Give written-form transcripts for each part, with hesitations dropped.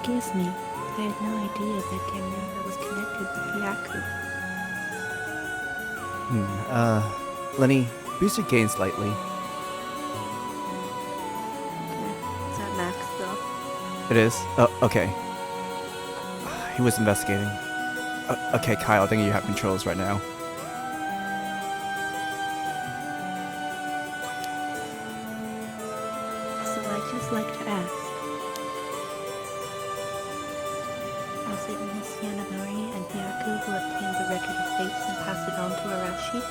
Excuse me, I had no idea that Yumioka was connected with Yakko. Lini, boost your gain slightly. Okay, is that max though? It is? Oh, okay. He was investigating. Okay, Kyle, I think you have controls right now. So I'd just like to ask. Was it Miss Yanamori and Yakko who obtained the record of fates and passed it on to Arashi?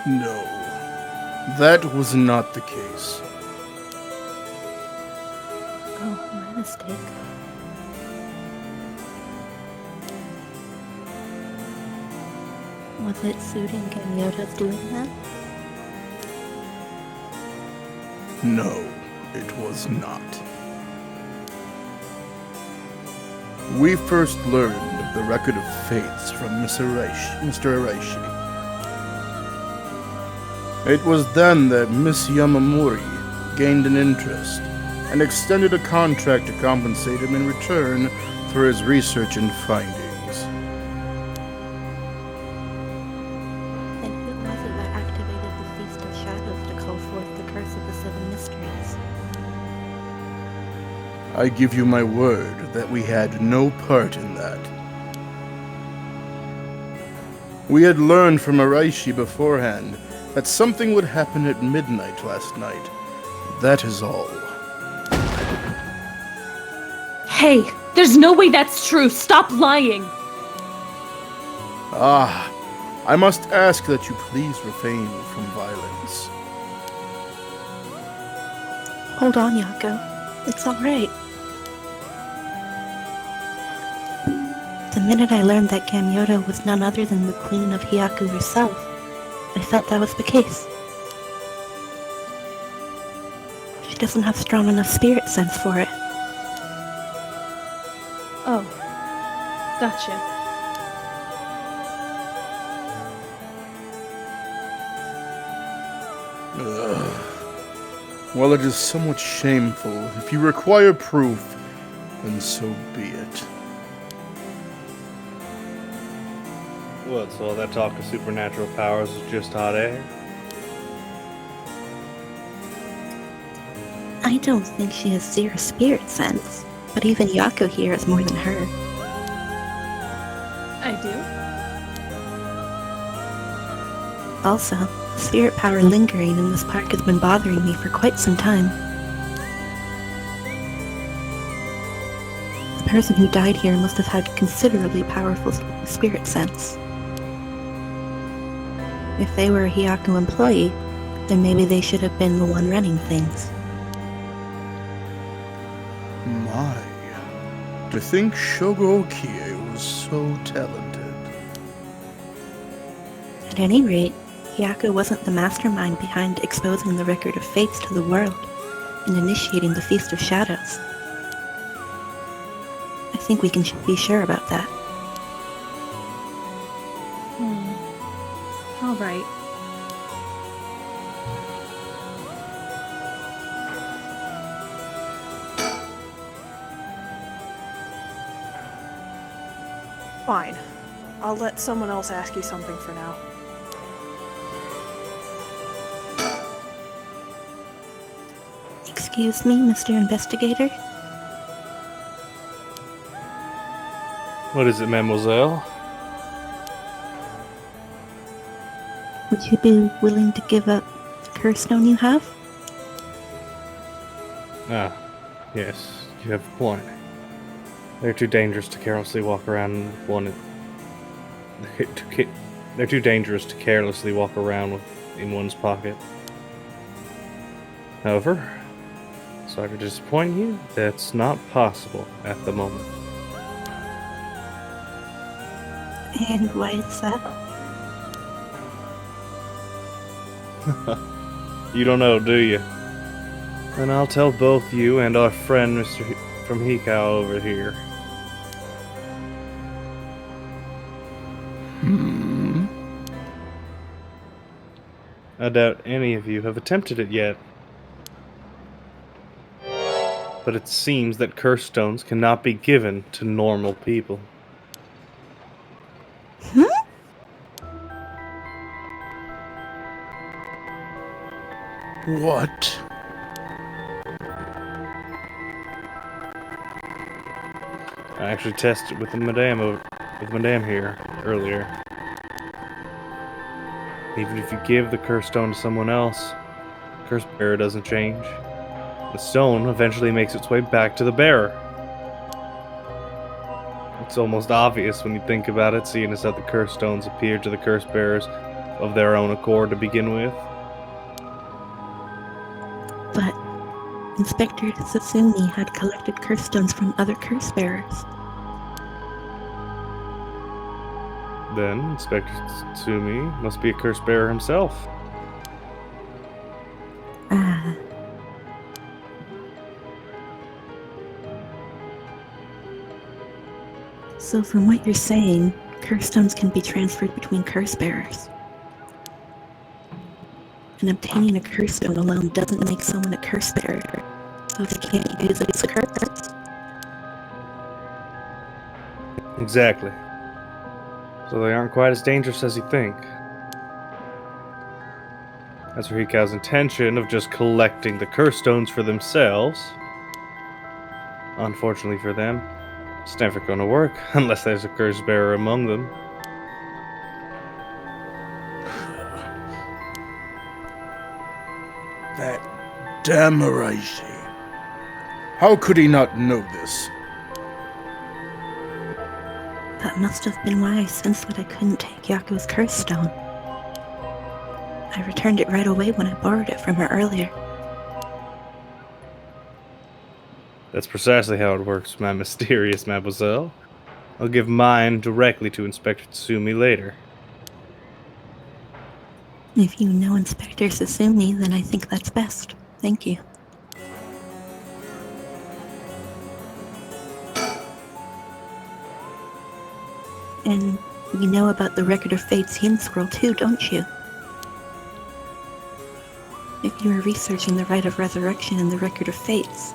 No, that was not the case. Oh, my mistake. Was it suiting Yumioka's doing that? No, it was not. We first learned of the record of fates from Mr. Arashi. It was then that Miss Yamamori gained an interest and extended a contract to compensate him in return for his research and findings. Then who was it that activated the Feast of Shadows to call forth the curse of the Seven Mysteries? I give you my word that we had no part in that. We had learned from Araishi beforehand that something would happen at midnight last night. That is all. Hey, there's no way that's true. Stop lying. I must ask that you please refrain from violence. Hold on, Yakko. It's alright. The minute I learned that Yumioka was none other than the Queen of Hyaku herself, I felt that was the case. She doesn't have strong enough spirit sense for it. Oh, gotcha. While it is somewhat shameful, if you require proof, then so be it. What, so all that talk of supernatural powers is just hot air? I don't think she has zero spirit sense, but even Yakko here is more than her. I do? Also, the spirit power lingering in this park has been bothering me for quite some time. The person who died here must have had considerably powerful spirit sense. If they were a Hyaku employee, then maybe they should have been the one running things. My, to think Shogo Okie was so talented. At any rate, Yakko wasn't the mastermind behind exposing the record of fates to the world and initiating the Feast of Shadows. I think we can be sure about that. All right. Fine. I'll let someone else ask you something for now. Excuse me, Mr. Investigator? What is it, mademoiselle? Would you be willing to give up the curse stone you have? Ah, yes, you have a point. They're too dangerous to carelessly walk around They're too dangerous to carelessly walk around with in one's pocket. However, sorry to disappoint you, that's not possible at the moment. And why is that? You don't know, do you? Then I'll tell both you and our friend Mr. from Hikau over here. I doubt any of you have attempted it yet. But it seems that curse stones cannot be given to normal people. What? I actually tested with Madame here earlier. Even if you give the curse stone to someone else, the curse bearer doesn't change. The stone eventually makes its way back to the bearer. It's almost obvious when you think about it, seeing as how the curse stones appeared to the curse bearers of their own accord to begin with. But Inspector Sasumi had collected curse stones from other curse bearers. Then Inspector Tsumi must be a curse bearer himself. Ah. So from what you're saying, curse stones can be transferred between curse bearers. And obtaining a curse stone alone doesn't make someone a curse bearer. So if they can't use it, it's a curse. Exactly. So they aren't quite as dangerous as you think. As for Hikao's intention of just collecting the curse stones for themselves, unfortunately for them, it's never going to work unless there's a curse bearer among them. That damn Araishi. How could he not know this? That must have been why I sensed that I couldn't take Yakko's curse stone. I returned it right away when I borrowed it from her earlier. That's precisely how it works, my mysterious mademoiselle. I'll give mine directly to Inspector Tsumi later. If you know Inspector Sasumi, then I think that's best. Thank you. And you know about the Record of Fate's Yin Scroll too, don't you? If you were researching the Rite of Resurrection and the Record of Fates,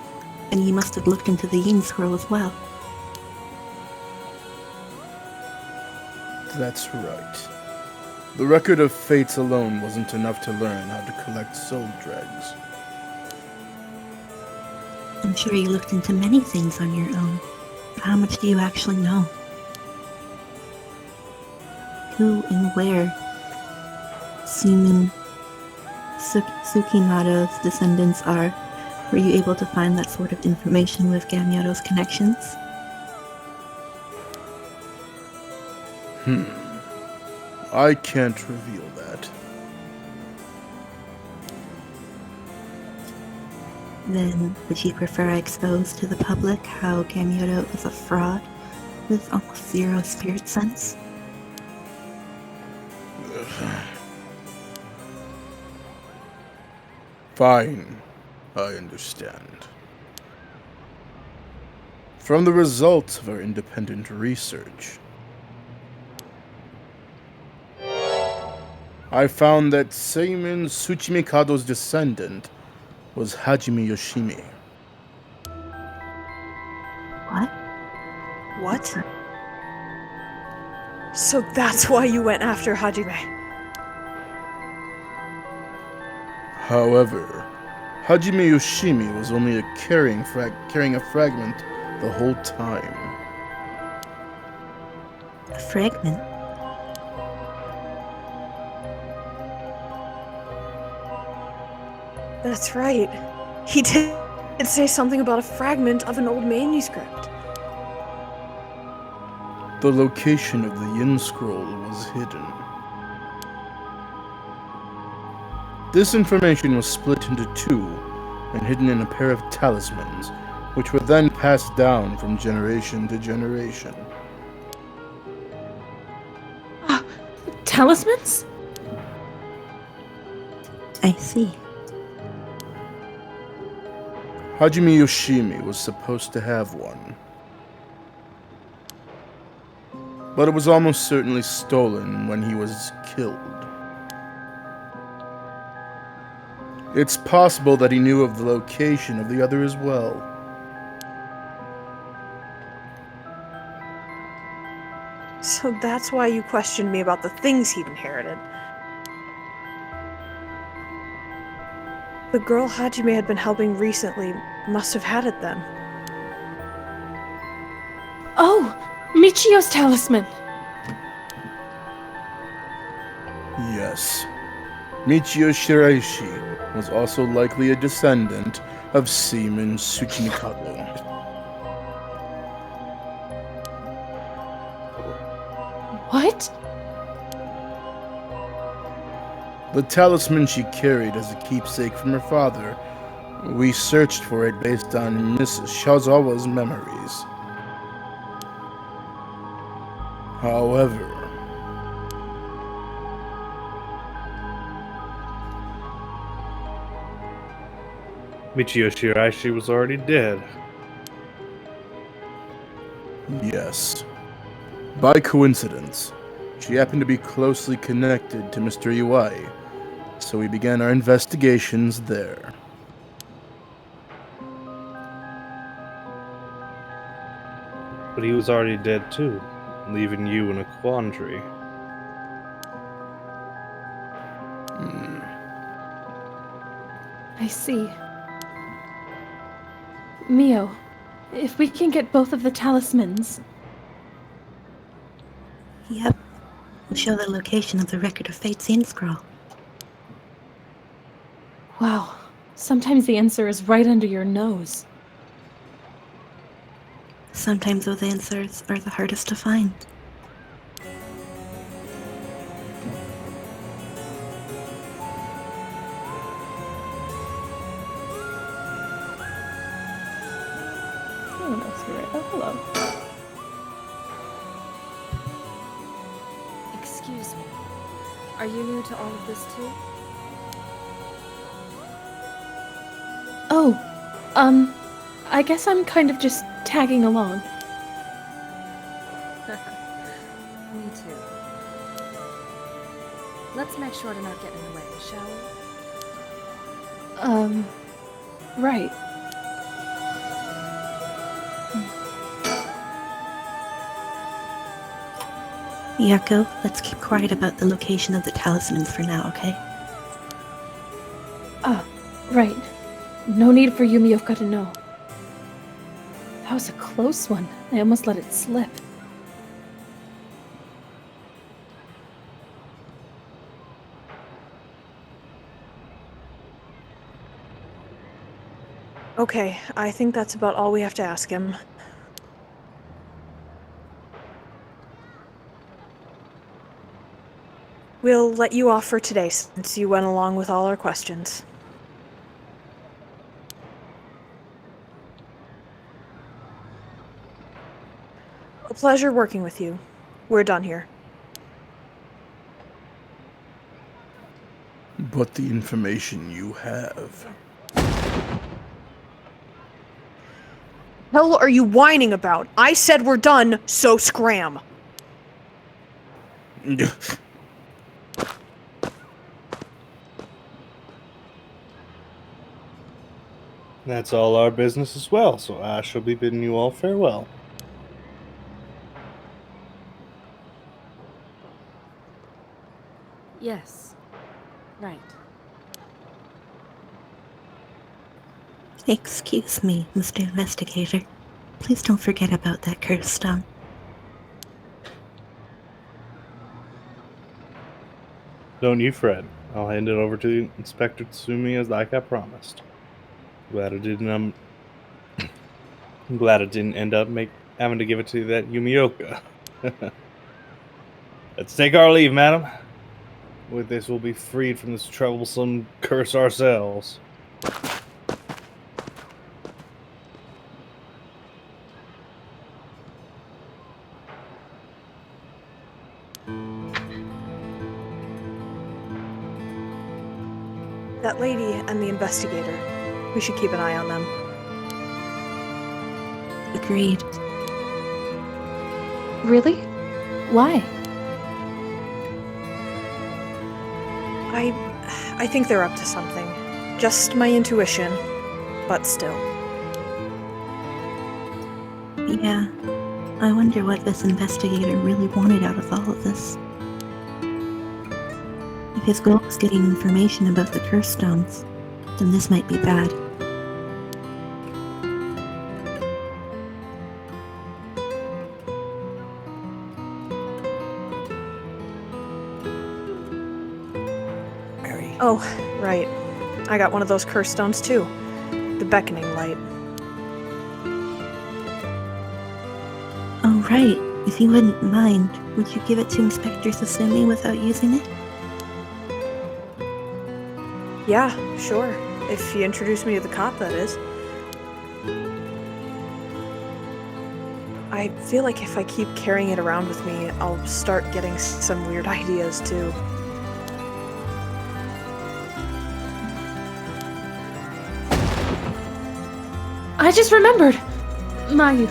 then you must have looked into the Yin Scroll as well. That's right. The Record of Fates alone wasn't enough to learn how to collect soul dregs. I'm sure you looked into many things on your own. But how much do you actually know? Who and where Sumin Tsukimoto's descendants are? Were you able to find that sort of information with Gamyoto's connections? I can't reveal that. Then, would you prefer I expose to the public how Gamyoto is a fraud with almost zero spirit sense? Fine, I understand. From the results of our independent research, I found that Seimin Tsuchimikado's descendant was Hajime Yoshimi. What? What? So that's why you went after Hajime. However, Hajime Yoshimi was only carrying a fragment the whole time. A fragment? That's right. He did say something about a fragment of an old manuscript. The location of the Yin Scroll was hidden. This information was split into two and hidden in a pair of talismans, which were then passed down from generation to generation. Talismans? I see. Hajime Yoshimi was supposed to have one, but it was almost certainly stolen when he was killed. It's possible that he knew of the location of the other as well. So that's why you questioned me about the things he'd inherited. The girl Hajime had been helping recently must have had it then. Oh! Michio's talisman! Yes. Michio Shiraishi was also likely a descendant of Seaman Tsuchinikado. What? The talisman she carried as a keepsake from her father. We searched for it based on Miss Shazawa's memories. However, Michio Shiraishi was already dead. yes. By coincidence, she happened to be closely connected to Mr. Iwai, so we began our investigations there. But he was already dead too, leaving you in a quandary. I see. Mio, if we can get both of the talismans... Yep. We'll show the location of the Record of Fate scene scroll. Wow. Sometimes the answer is right under your nose. Sometimes those answers are the hardest to find. Oh, no, spirit. Oh, hello. Excuse me. Are you new to all of this too? Oh, I guess I'm kind of just tagging along. Me too. Let's make sure to not get in the way, shall we? Right. Yakko, let's keep quiet about the location of the talismans for now, okay? Right. No need for Yumioka to know. That was a close one. I almost let it slip. Okay, I think that's about all we have to ask him. We'll let you off for today since you went along with all our questions. A pleasure working with you. We're done here. But the information you have. Hell are you whining about? I said we're done, so scram. That's all our business as well, so I shall be bidding you all farewell. Yes. Right. Excuse me, Mr. Investigator. Please don't forget about that cursed stone. Don't you fret. I'll hand it over to Inspector Tsumi as like I promised. Glad I didn't I'm glad I didn't end up having to give it to that Yumioka. Let's take our leave, madam. With this, we'll be freed from this troublesome curse ourselves. That lady and the investigator. We should keep an eye on them. Agreed. Really? Why? I think they're up to something. Just my intuition, but still. Yeah, I wonder what this investigator really wanted out of all of this. If his goal was getting information about the curse stones, then this might be bad. Mary. Oh, right. I got one of those curse stones too. The beckoning light. Oh, right. If you wouldn't mind, would you give it to Inspector Sasumi without using it? Yeah, sure. If you introduce me to the cop, that is. I feel like if I keep carrying it around with me, I'll start getting some weird ideas too. I just remembered! Mayu,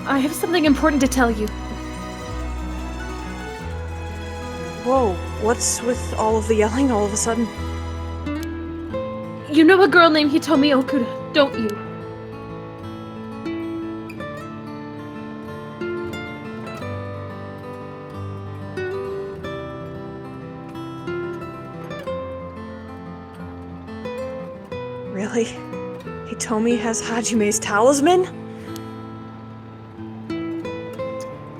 I have something important to tell you. Whoa, what's with all of the yelling all of a sudden? You know a girl named Hitomi Okuda, don't you? Really? Hitomi has Hajime's talisman?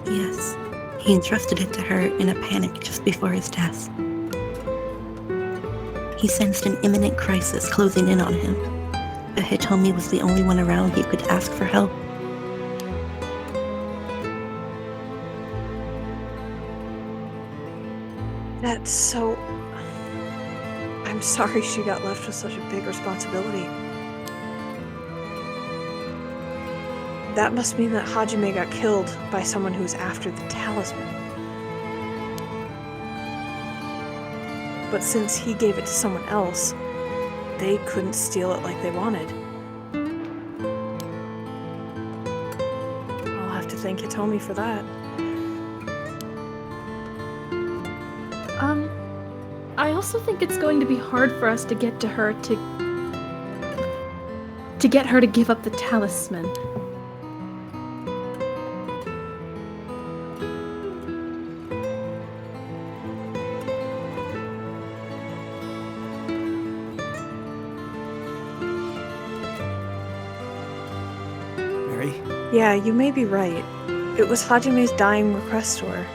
Yes. He entrusted it to her in a panic just before his death. He sensed an imminent crisis closing in on him, but Hitomi was the only one around he could ask for help. That's so... I'm sorry she got left with such a big responsibility. That must mean that Hajime got killed by someone who's after the talisman. But since he gave it to someone else, they couldn't steal it like they wanted. I'll have to thank Hitomi for that. I also think it's going to be hard for us to get to her to get her to give up the talisman. Mary? Yeah, you may be right. It was Hajime's dying request to her.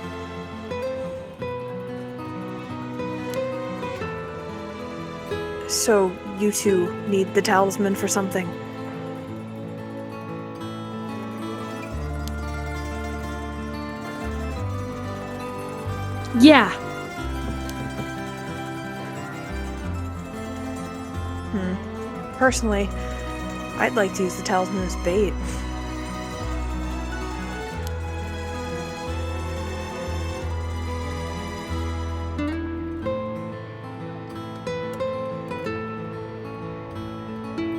So, you two need the talisman for something. Yeah. Personally, I'd like to use the talisman as bait.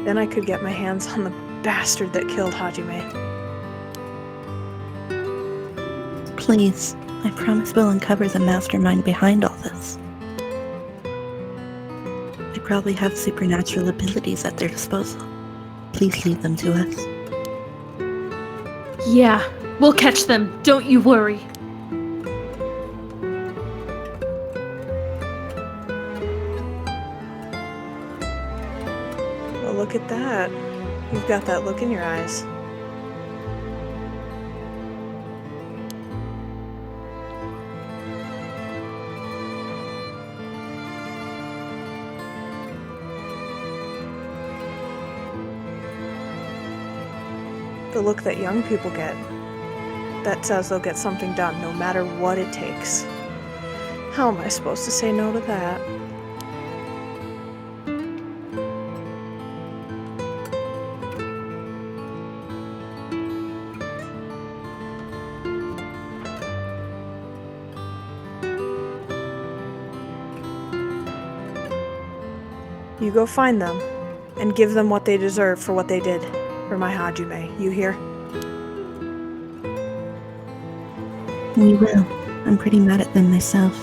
Then I could get my hands on the bastard that killed Hajime. Please, I promise we'll uncover the mastermind behind all this. They probably have supernatural abilities at their disposal. Please leave them to us. Yeah, we'll catch them, don't you worry. Well, look at that. You've got that look in your eyes. The look that young people get. That says they'll get something done no matter what it takes. How am I supposed to say no to that? You go find them, and give them what they deserve for what they did. For my Hajime, you hear? We will. I'm pretty mad at them myself.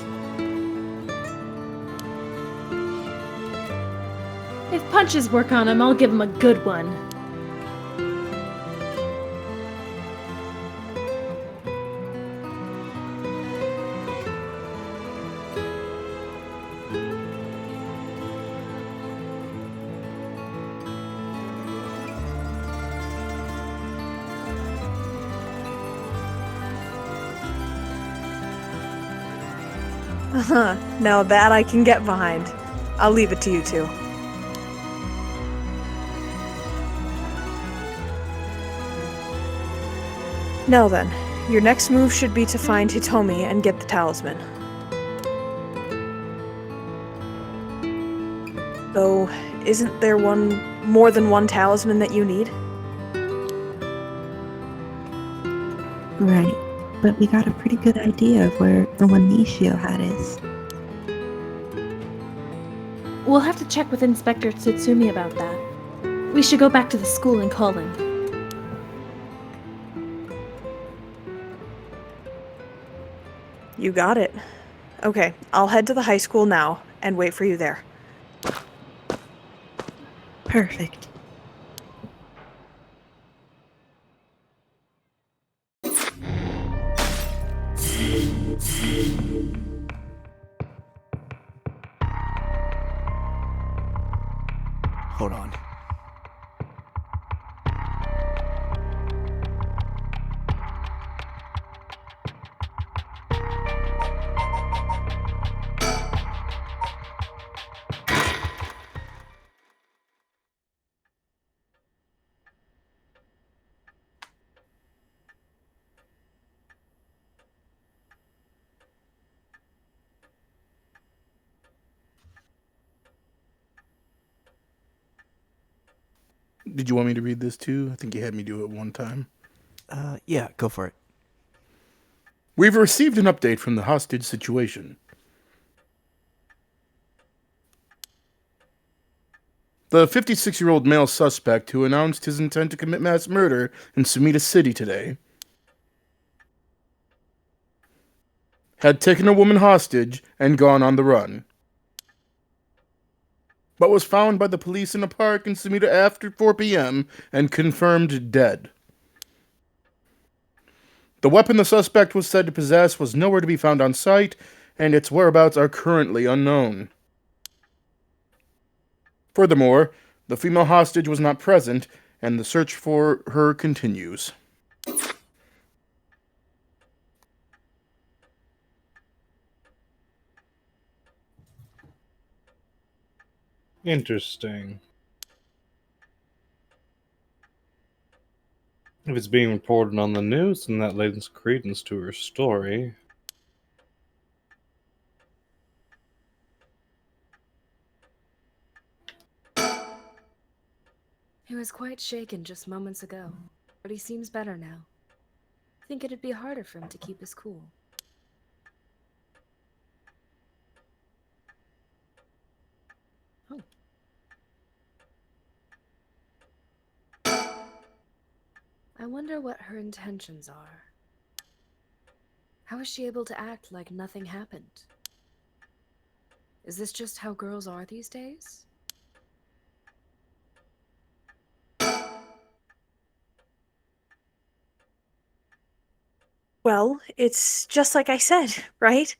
If punches work on him, I'll give him a good one. Now that I can get behind. I'll leave it to you two. Now then, your next move should be to find Hitomi and get the talisman. Though, isn't there more than one talisman that you need? Right. But we got a pretty good idea of where the one Nishio had is. We'll have to check with Inspector Tsutsumi about that. We should go back to the school and call him. You got it. Okay, I'll head to the high school now and wait for you there. Perfect. Hold on. Did you want me to read this too? I think you had me do it one time. Yeah, go for it. We've received an update from the hostage situation. The 56-year-old male suspect who announced his intent to commit mass murder in Sumida City today had taken a woman hostage and gone on the run, but was found by the police in a park in Sumida after 4 p.m. and confirmed dead. The weapon the suspect was said to possess was nowhere to be found on site, and its whereabouts are currently unknown. Furthermore, the female hostage was not present, and the search for her continues. Interesting. If it's being reported on the news, then that lends credence to her story. He was quite shaken just moments ago, but he seems better now. I think it'd be harder for him to keep his cool. Oh. I wonder what her intentions are. How is she able to act like nothing happened? Is this just how girls are these days? Well, it's just like I said, right?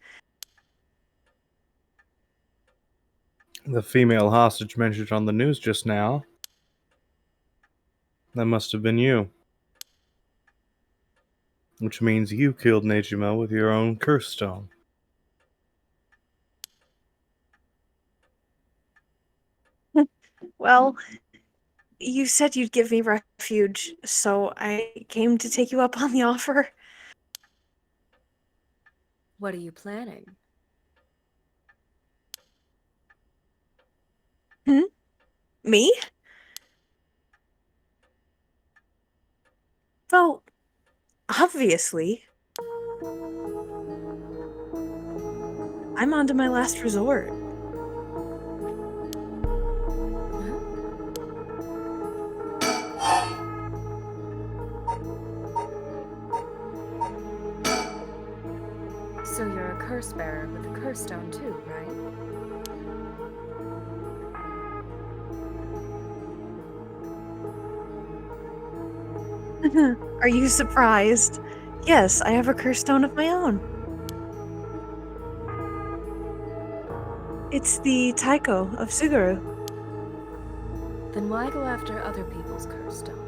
The female hostage mentioned on the news just now. That must have been you. Which means you killed Nejima with your own curse stone. Well, you said you'd give me refuge, so I came to take you up on the offer. What are you planning? Me? Well, obviously. I'm on to my last resort. So you're a curse bearer with a curse stone too, right? Are you surprised? Yes, I have a curse stone of my own. It's the Taiko of Suguru. Then why go after other people's curse stones?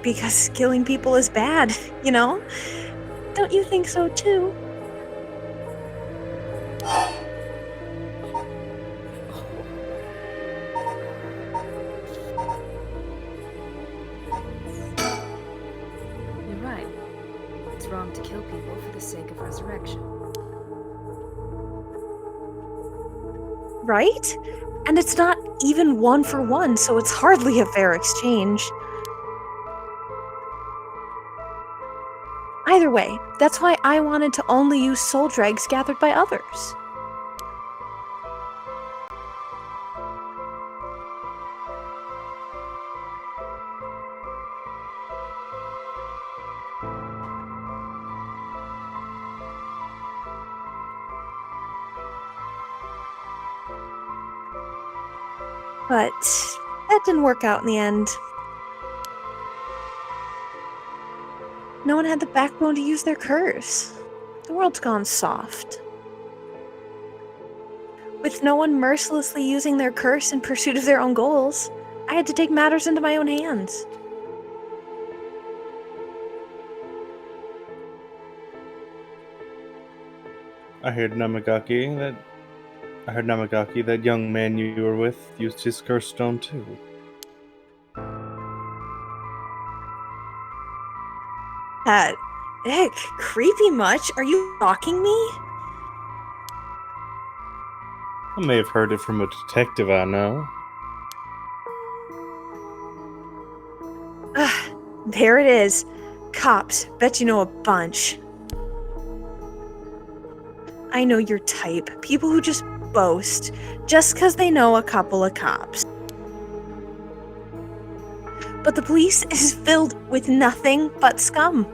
Because killing people is bad, you know? Don't you think so too? You're right. It's wrong to kill people for the sake of resurrection. Right? And it's not even 1 for 1, so it's hardly a fair exchange. Either way, that's why I wanted to only use soul dregs gathered by others. But that didn't work out in the end. No one had the backbone to use their curse. The world's gone soft. With no one mercilessly using their curse in pursuit of their own goals, I had to take matters into my own hands. I heard Namagaki, that young man you were with, used his curse stone too. Ick, creepy much? Are you mocking me? I may have heard it from a detective I know. There it is. Cops, bet you know a bunch. I know your type. People who just boast, just because they know a couple of cops. But the police is filled with nothing but scum.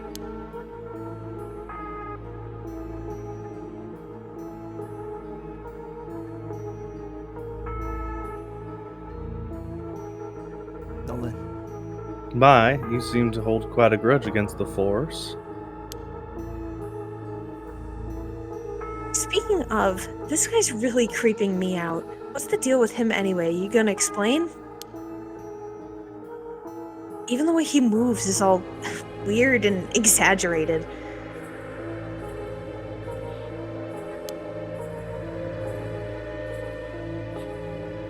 Nolan. My, you seem to hold quite a grudge against the Force. Speaking of, this guy's really creeping me out. What's the deal with him anyway? You gonna explain? Even the way he moves is all weird and exaggerated.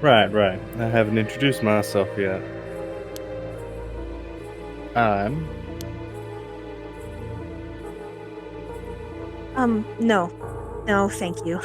Right. I haven't introduced myself yet. I'm... No. No, thank you.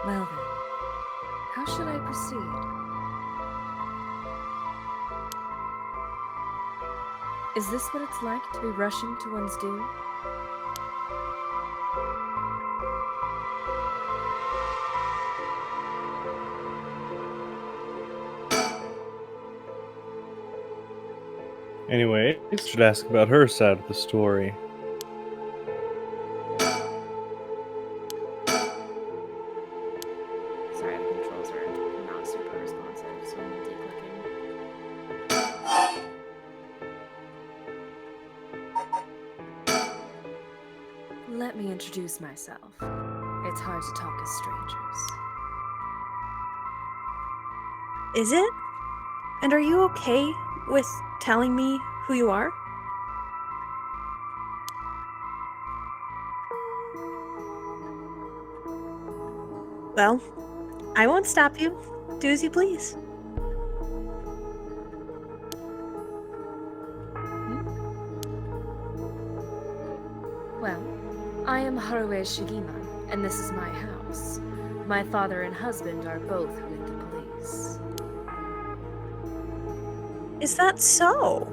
Well then, how should I proceed? Is this what it's like to be rushing to one's doom? Anyway, I should ask about her side of the story. Sorry, the controls are not super responsive, so I'm multi-clicking. Let me introduce myself. It's hard to talk as strangers. Is it? And are you okay with telling me who you are? Well, I won't stop you. Do as you please. Well, I am Haruo Shigima, and this is my house. My father and husband are both with the police. Is that so?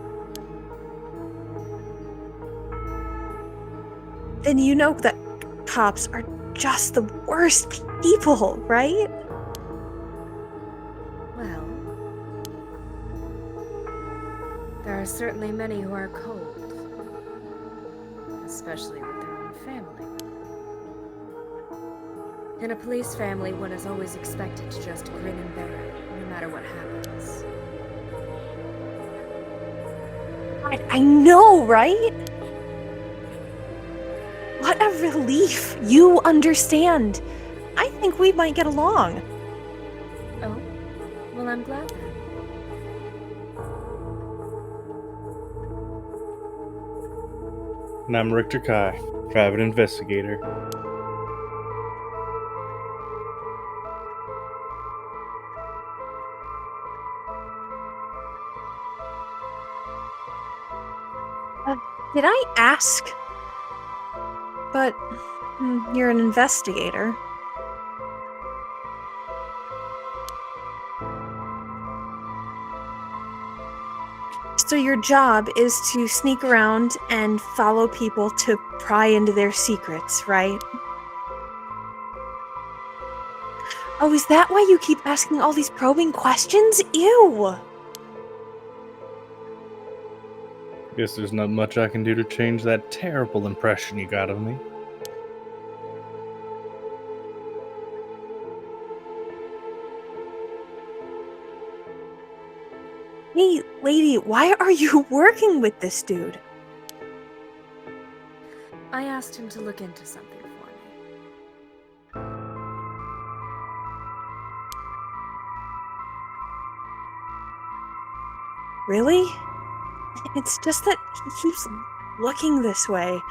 then you know that cops are just the worst people, right? Well, there are certainly many who are cold, especially with their own family. In a police family, one is always expected to just grin and bear it, no matter what happens. I know, right? What a relief. You understand. I think we might get along. Oh, well, I'm glad then. And I'm Richter Kai, private investigator. Did I ask? But you're an investigator. So your job is to sneak around and follow people to pry into their secrets, right? Oh, is that why you keep asking all these probing questions? Ew! Guess there's not much I can do to change that terrible impression you got of me. Hey, lady, why are you working with this dude? I asked him to look into something for me. Really? It's just that he keeps looking this way.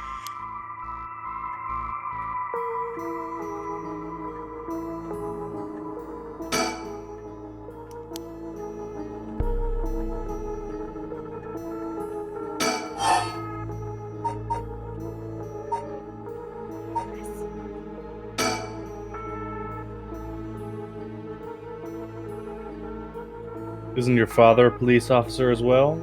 Isn't your father a police officer as well?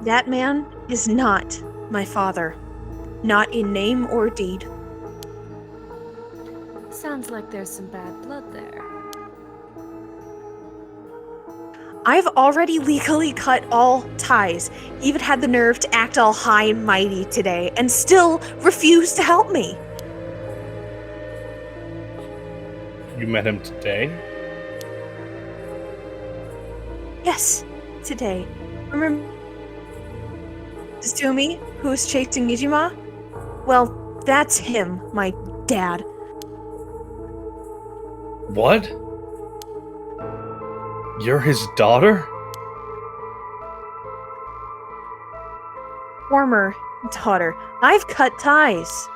That man is not my father. Not in name or deed. Sounds like there's some bad blood there. I've already legally cut all ties. He even had the nerve to act all high and mighty today and still refused to help me. You met him today? Yes, today. Remember Tsumi, who was chasing Nijima? Well, that's him, my dad. What? You're his daughter? Former daughter. I've cut ties.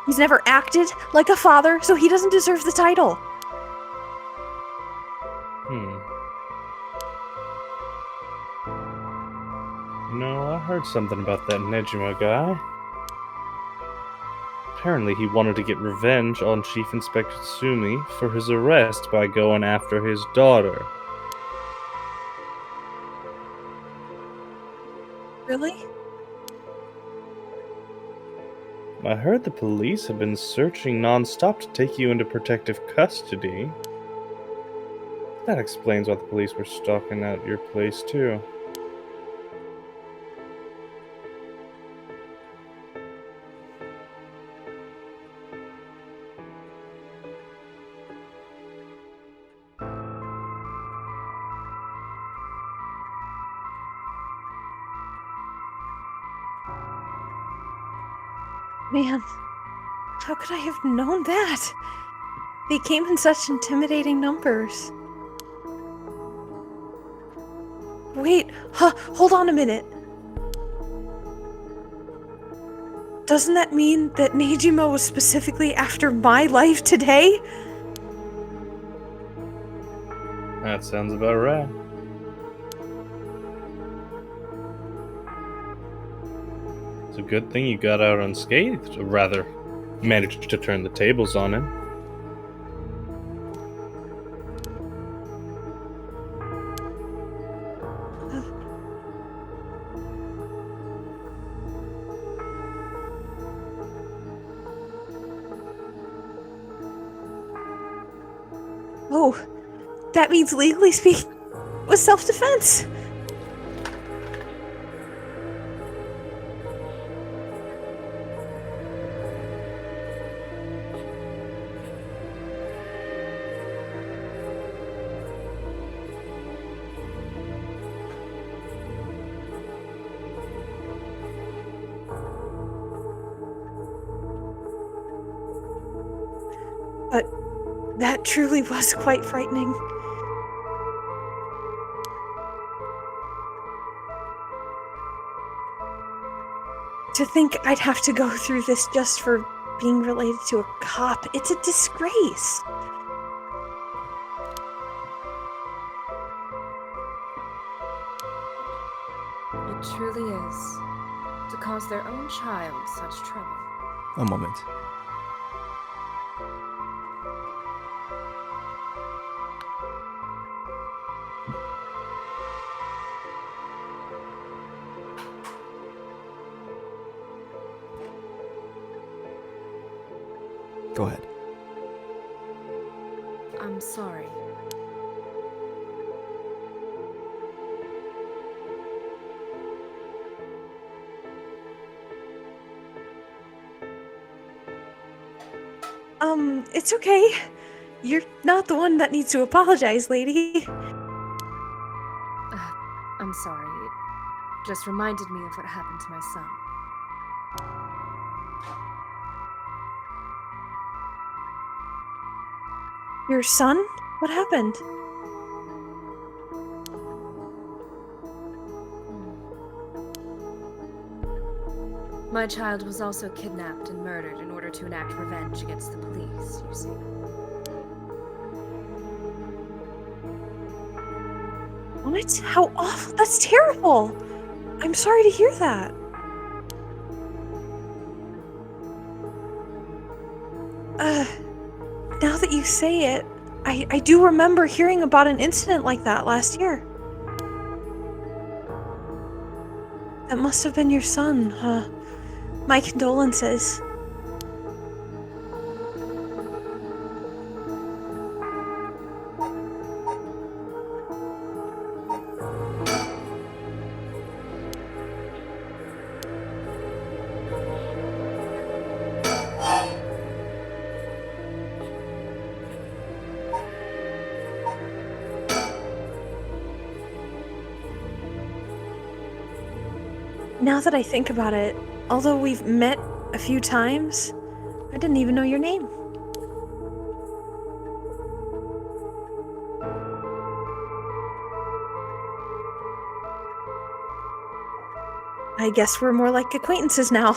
He's never acted like a father, so he doesn't deserve the title. No, I heard something about that Nejima guy. Apparently he wanted to get revenge on Chief Inspector Tsumi for his arrest by going after his daughter. Really? I heard the police have been searching non-stop to take you into protective custody. That explains why the police were stalking out your place too. Man, how could I have known that? They came in such intimidating numbers. Wait, hold on a minute. Doesn't that mean that Nejima was specifically after my life today? That sounds about right. It's a good thing you got out unscathed, or rather, managed to turn the tables on him. Oh, that means legally speaking, it was self-defense. But that truly was quite frightening. To think I'd have to go through this just for being related to a cop. It's a disgrace. It truly is. To cause their own child such trouble. A moment. Go ahead. I'm sorry. It's okay. You're not the one that needs to apologize, lady. I'm sorry. It just reminded me of what happened to my son. Your son? What happened? My child was also kidnapped and murdered in order to enact revenge against the police, you see. What? How awful. That's terrible. I'm sorry to hear that. Now that you say it, I do remember hearing about an incident like that last year. That must have been your son, huh? My condolences. Now that I think about it, although we've met a few times, I didn't even know your name. I guess we're more like acquaintances now.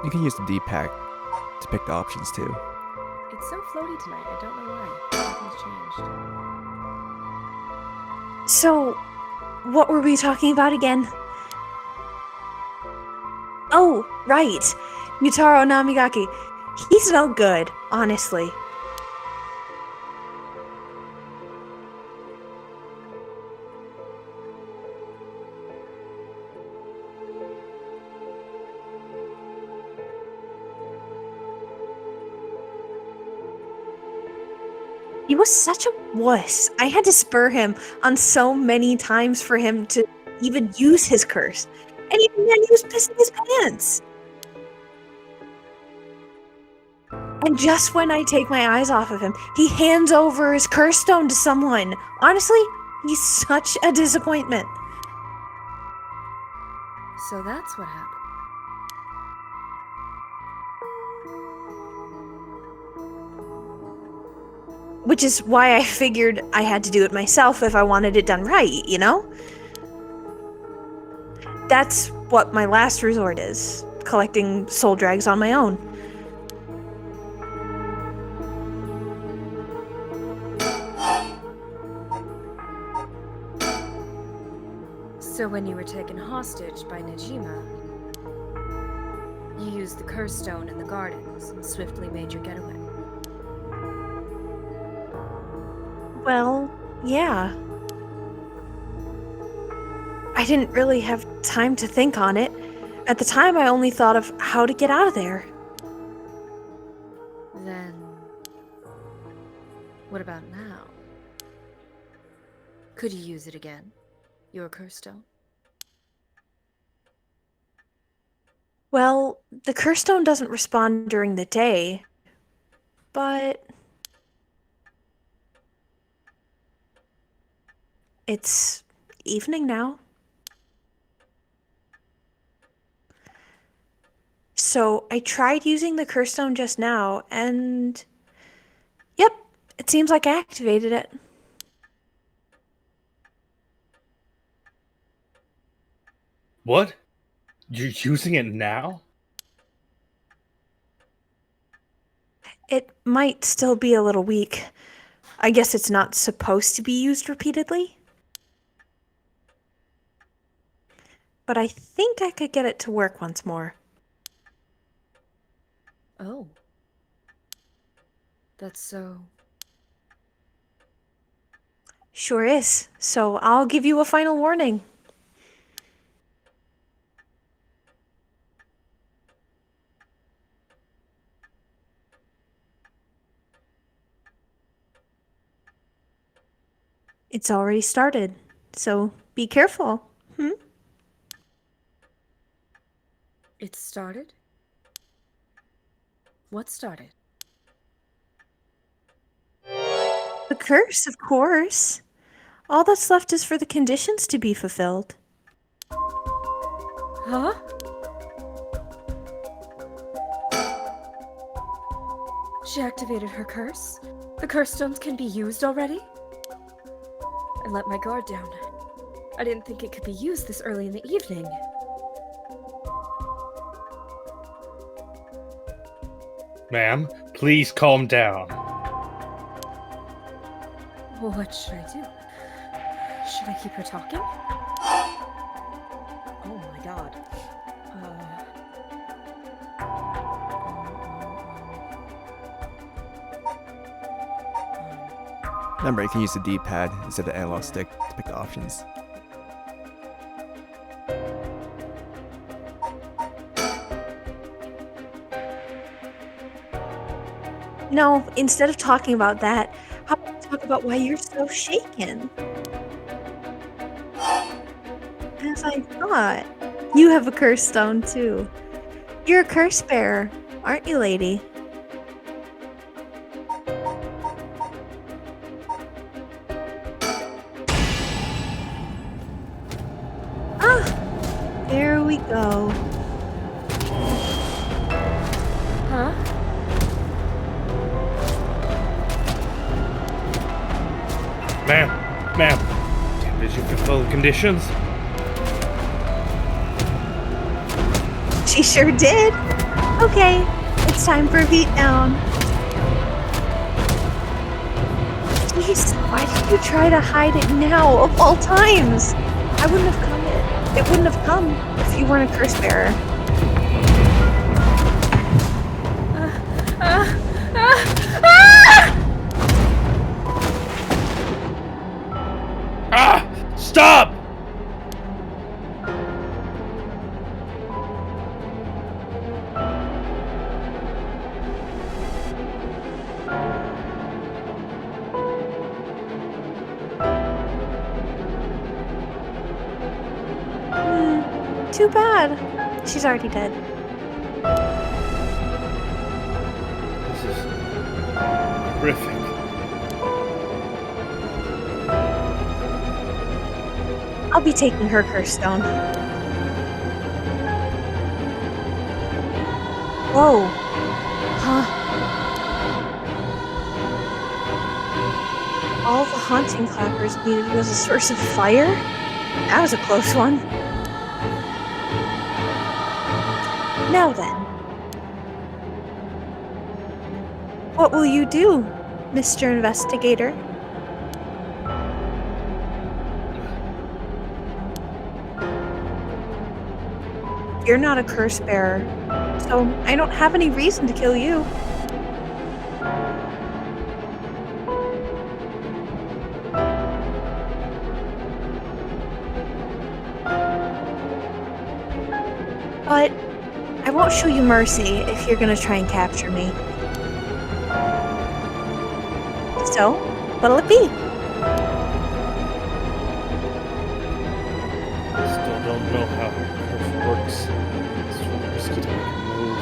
You can use the D-pad to pick the options too. It's so floaty tonight. I don't know why. Nothing's changed. So, what were we talking about again? Oh, right. Mutaro Namigaki. He's no good, honestly. He was such a wuss. I had to spur him on so many times for him to even use his curse. And even then, he was pissing his pants. And just when I take my eyes off of him, he hands over his curse stone to someone. Honestly, he's such a disappointment. So that's what happened. Which is why I figured I had to do it myself if I wanted it done right, you know? That's what my last resort is, collecting soul drags on my own. So when you were taken hostage by Nejima, you used the curse stone in the gardens and swiftly made your getaway. Well, yeah. I didn't really have time to think on it. At the time, I only thought of how to get out of there. Then, what about now? Could you use it again? Your curse stone? Well, the curse stone doesn't respond during the day, but it's evening now. So I tried using the curse stone just now, and yep, it seems like I activated it. What? You're using it now? It might still be a little weak. I guess it's not supposed to be used repeatedly. But I think I could get it to work once more. Oh. That's so... Sure is. So I'll give you a final warning. It's already started, so be careful. It started? What started? The curse, of course. All that's left is for the conditions to be fulfilled. Huh? She activated her curse? The curse stones can be used already? I let my guard down. I didn't think it could be used this early in the evening. Ma'am, please calm down. What should I do? Should I keep her talking? Oh my god. Remember, you can use the D-pad instead of the analog stick to pick the options. No, instead of talking about that, how about we talk about why you're so shaken? As I thought, you have a curse stone too. You're a curse bearer, aren't you, lady? There we go. Huh? Ma'am, did you fulfill the conditions? She sure did. Okay, it's time for a beatdown. Jeez, why did you try to hide it now, of all times? I wouldn't have come in. It wouldn't have come if you weren't a curse bearer. Stop! Too bad. She's already dead. This is horrific. I'll be taking her curse stone. Whoa. Huh. All the haunting clappers needed was a source of fire? That was a close one. Now then. What will you do, Mr. Investigator? You're not a curse bearer, so I don't have any reason to kill you. But I won't show you mercy if you're gonna try and capture me. So, what'll it be? I still don't know how her curse works. It's too risky to make a move.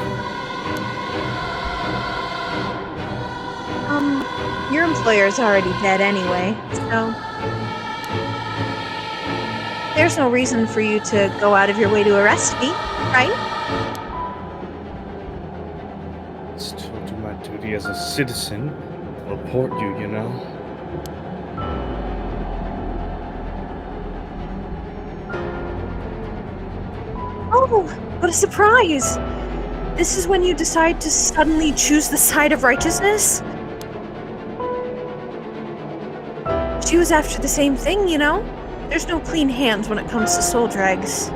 Your employer's already dead anyway, so there's no reason for you to go out of your way to arrest me, right? Still do my duty as a citizen to report you, you know? Oh, what a surprise! This is when you decide to suddenly choose the side of righteousness? She was after the same thing, you know? There's no clean hands when it comes to soul drags.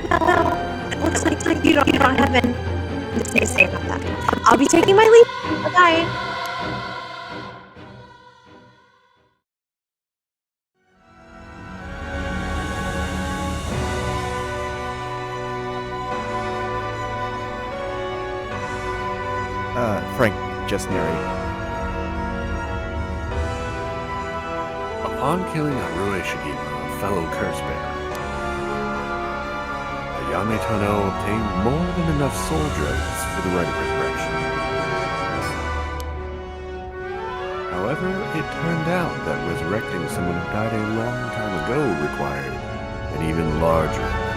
Well, it looks like you don't have anything to say about that. I'll be taking my leave. Bye-bye. Frank, just narrate. Upon killing Harue Shigima, a fellow curse bearer, Ayame Tono obtained more than enough soul dregs for the rite of resurrection. However, it turned out that resurrecting someone who died a long time ago required an even larger amount.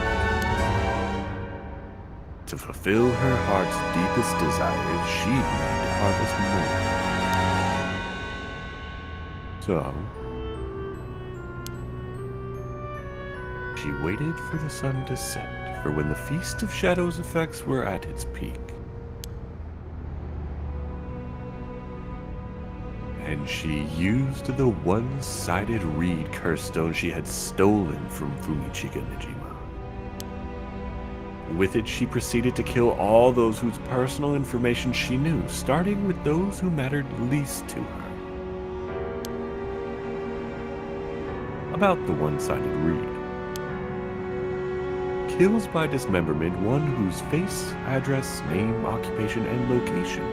To fulfill her heart's deepest desires, she'd need to harvest more. So, she waited for the sun to set for when the Feast of Shadows effects were at its peak. And she used the one-sided reed curse stone she had stolen from Fumichika Nijima. With it, she proceeded to kill all those whose personal information she knew, starting with those who mattered least to her. About the one-sided reed. Kills by dismemberment one whose face, address, name, occupation, and location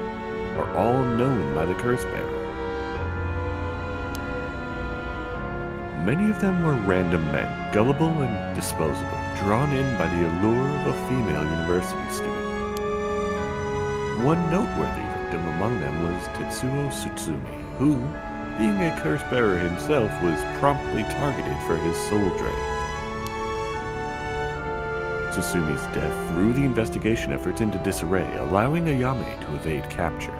are all known by the curse bearer. Many of them were random men, gullible and disposable, drawn in by the allure of a female university student. One noteworthy victim among them was Tetsuo Tsutsumi, who, being a curse bearer himself, was promptly targeted for his soul drain. Tsusumi's death threw the investigation efforts into disarray, allowing Ayame to evade capture.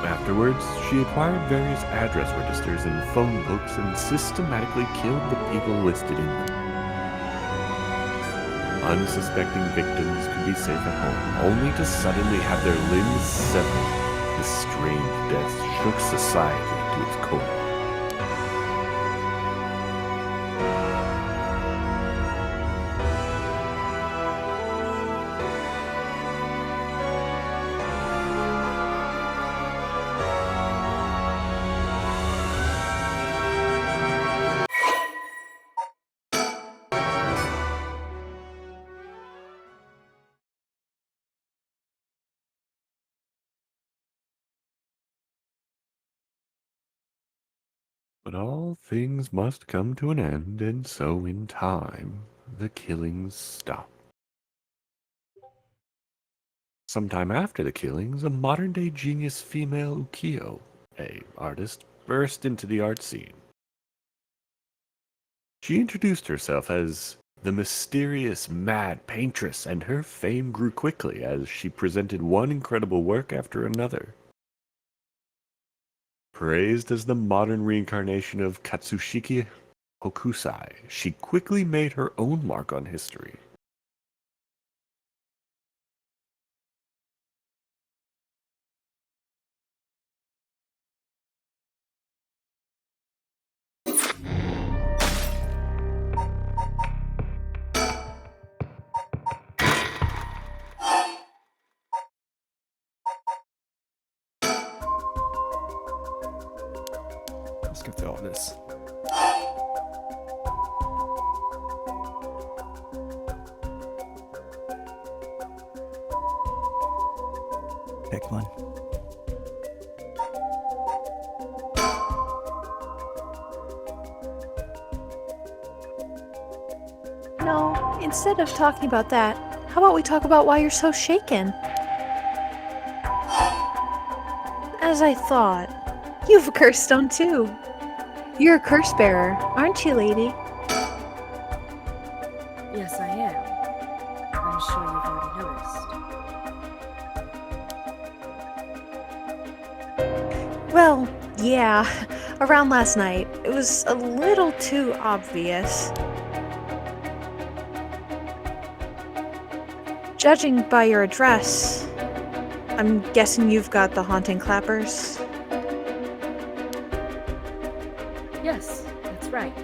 Afterwards, she acquired various address registers and phone books and systematically killed the people listed in them. Unsuspecting victims could be safe at home, only to suddenly have their limbs severed. This strange death shook society to its core. But all things must come to an end, and so in time, the killings stopped. Sometime after the killings, a modern-day genius female ukiyo, an artist, burst into the art scene. She introduced herself as the mysterious mad paintress, and her fame grew quickly as she presented one incredible work after another. Praised as the modern reincarnation of Katsushiki Hokusai, she quickly made her own mark on history. go through all this. Pick one. No, instead of talking about that, how about we talk about why you're so shaken? As I thought, you have a curse stone too. You're a curse bearer, aren't you, lady? Yes, I am. I'm sure you've already noticed. Well, yeah. Around last night, it was a little too obvious. Judging by your address, I'm guessing you've got the haunting clappers. Yes, that's right.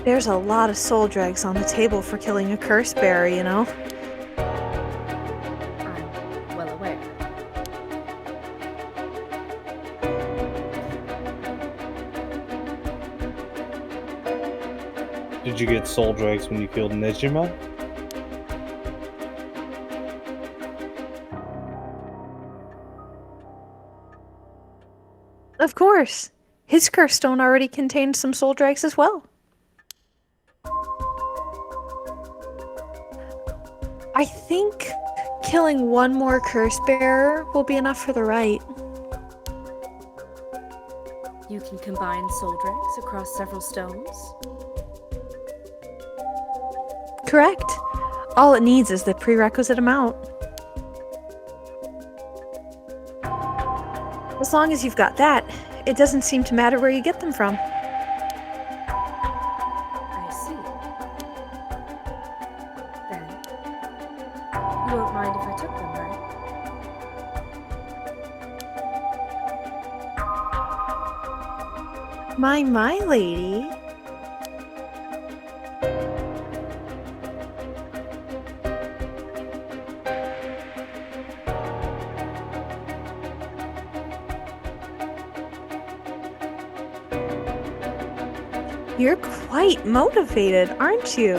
There's a lot of soul dregs on the table for killing a curse bearer, you know? I'm well aware. Did you get soul dregs when you killed Nejima? Of course. His curse stone already contained some soul dregs as well. I think killing one more curse bearer will be enough for the rite. You can combine soul dregs across several stones? Correct. All it needs is the prerequisite amount. As long as you've got that, it doesn't seem to matter where you get them from. I see. Then, you won't mind if I took them, right? My lady. You're quite motivated, aren't you?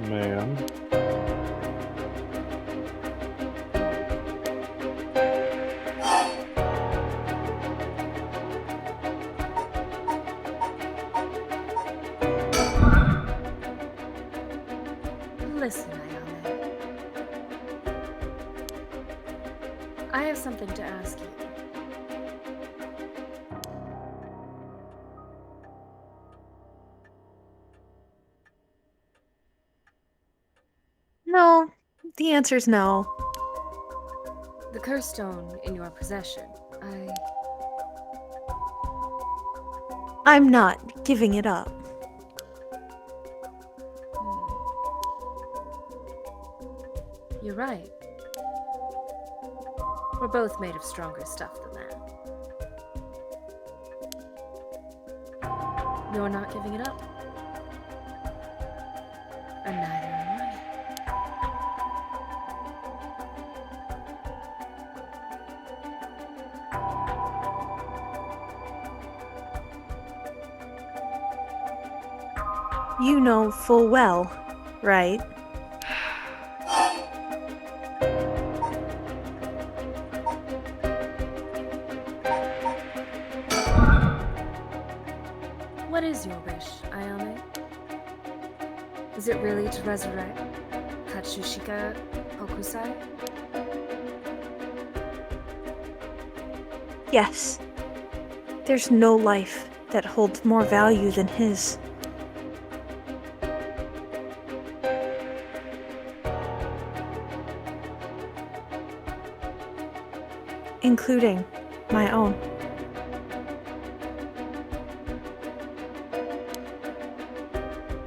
Ma'am. Listen, Ayame. I have something to ask you. No, the answer's no. The curse stone in your possession, I'm not giving it up. You're right. We're both made of stronger stuff than that. You're not giving it up. And neither am I. You know full well, right? What is your wish, Ayame? Is it really to resurrect Katsushika Hokusai? Yes. There's no life that holds more value than his. Including my own.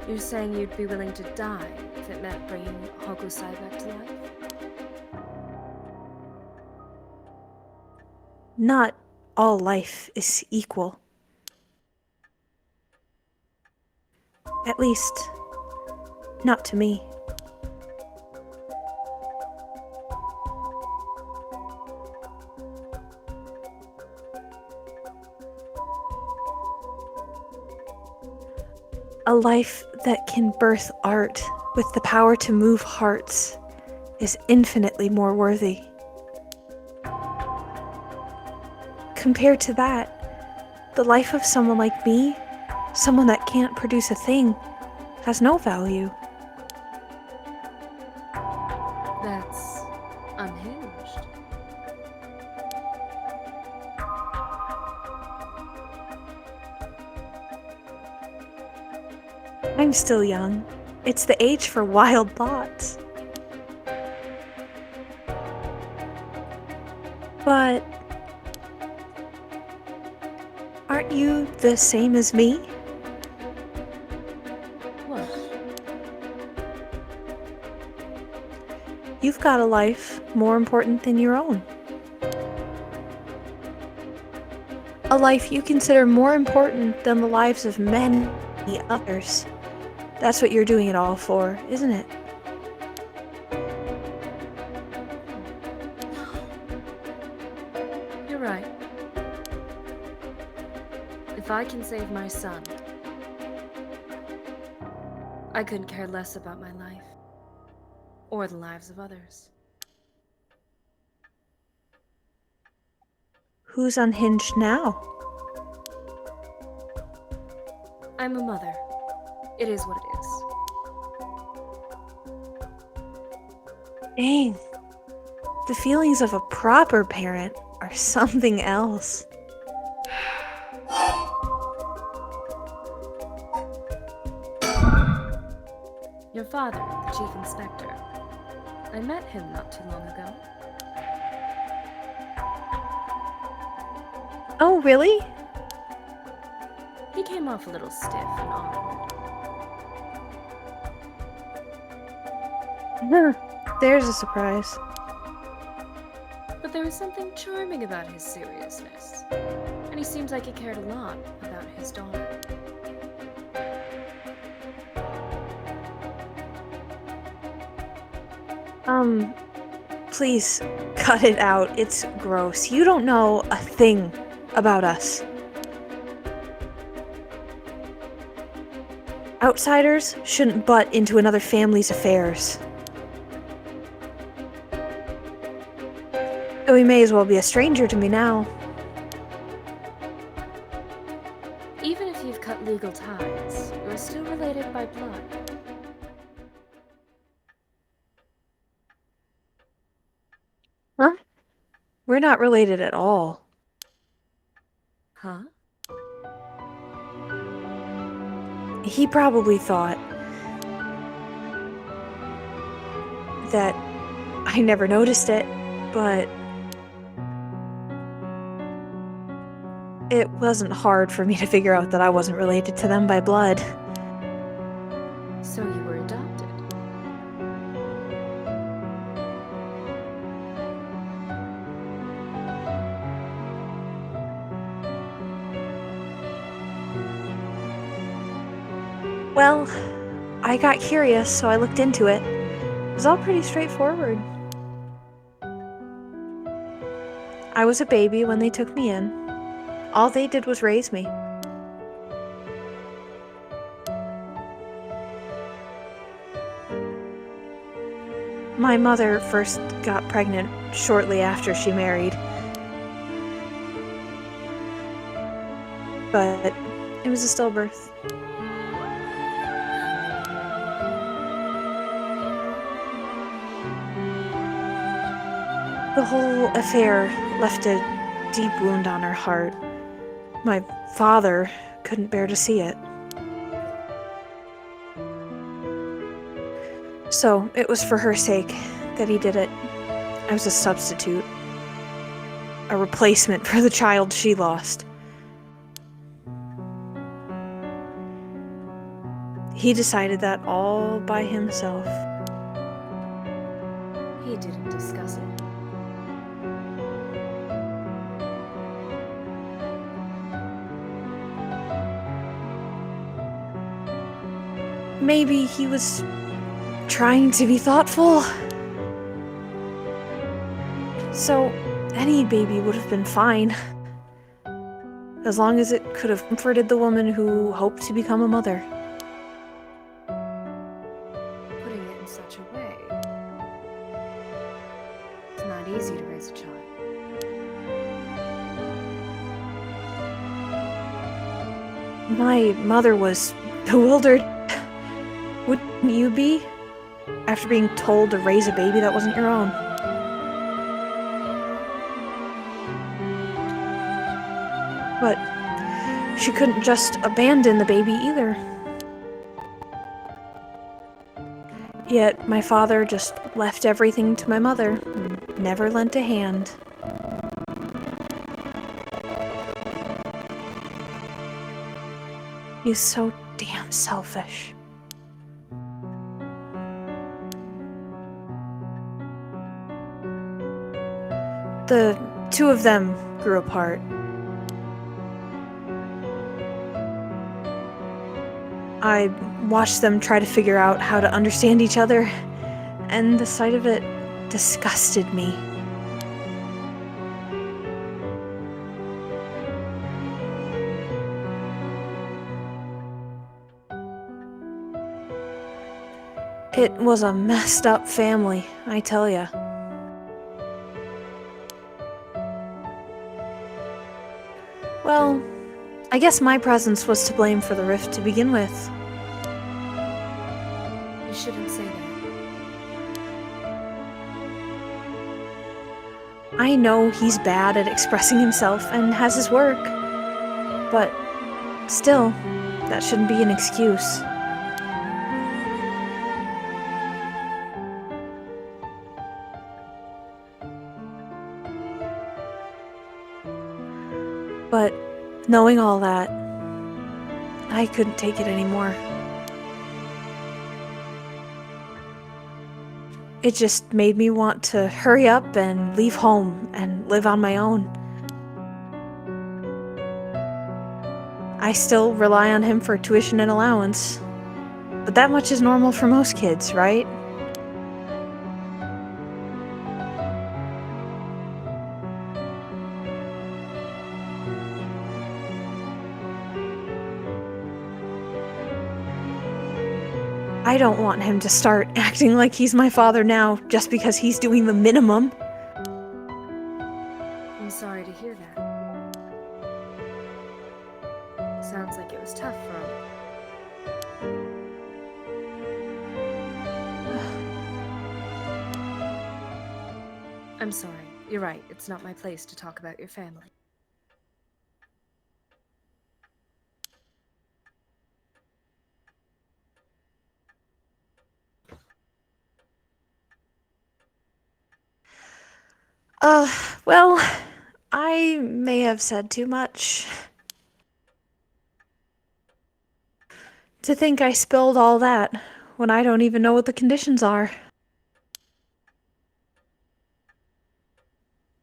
You're saying you'd be willing to die if it meant bringing Hokusai back to life? Not all life is equal. At least, not to me. life that can birth art with the power to move hearts is infinitely more worthy. Compared to that, the life of someone like me, someone that can't produce a thing, has no value. That's unhinged. I'm still young. It's the age for wild thoughts. But aren't you the same as me? What? You've got a life more important than your own. A life you consider more important than the lives of many others. That's what you're doing it all for, isn't it? You're right. If I can save my son, I couldn't care less about my life. Or the lives of others. Who's unhinged now? I'm a mother. It is what it is. Dang. The feelings of a proper parent are something else. Your father, the chief inspector. I met him not too long ago. Oh, really? He came off a little stiff and awkward. There's a surprise. But there was something charming about his seriousness. And he seems like he cared a lot about his daughter. Please, cut it out. It's gross. You don't know a thing about us. Outsiders shouldn't butt into another family's affairs. So he may as well be a stranger to me now. Even if you've cut legal ties, you're still related by blood. Huh? We're not related at all. Huh? He probably thought that I never noticed it, but it wasn't hard for me to figure out that I wasn't related to them by blood. So you were adopted. Well, I got curious, so I looked into it. It was all pretty straightforward. I was a baby when they took me in. All they did was raise me. My mother first got pregnant shortly after she married. But it was a stillbirth. The whole affair left a deep wound on her heart. My father couldn't bear to see it. So it was for her sake that he did it. I was a substitute. A replacement for the child she lost. He decided that all by himself. He didn't discuss it. Maybe he was trying to be thoughtful. So, any baby would have been fine. As long as it could have comforted the woman who hoped to become a mother. in such a way. It's not easy to raise a child. My mother was bewildered. Wouldn't you be? After being told to raise a baby that wasn't your own. But she couldn't just abandon the baby either. Yet my father just left everything to my mother and never lent a hand. He's so damn selfish. The two of them grew apart. I watched them try to figure out how to understand each other, and the sight of it disgusted me. It was a messed up family, I tell ya. Well, I guess my presence was to blame for the rift to begin with. You shouldn't say that. I know he's bad at expressing himself and has his work, but still, that shouldn't be an excuse. But knowing all that, I couldn't take it anymore. It just made me want to hurry up and leave home and live on my own. I still rely on him for tuition and allowance, but that much is normal for most kids, right? I don't want him to start acting like he's my father now just because he's doing the minimum. I'm sorry to hear that. Sounds like it was tough for him. I'm sorry. You're right. It's not my place to talk about your family. Well, I may have said too much. To think I spilled all that when I don't even know what the conditions are.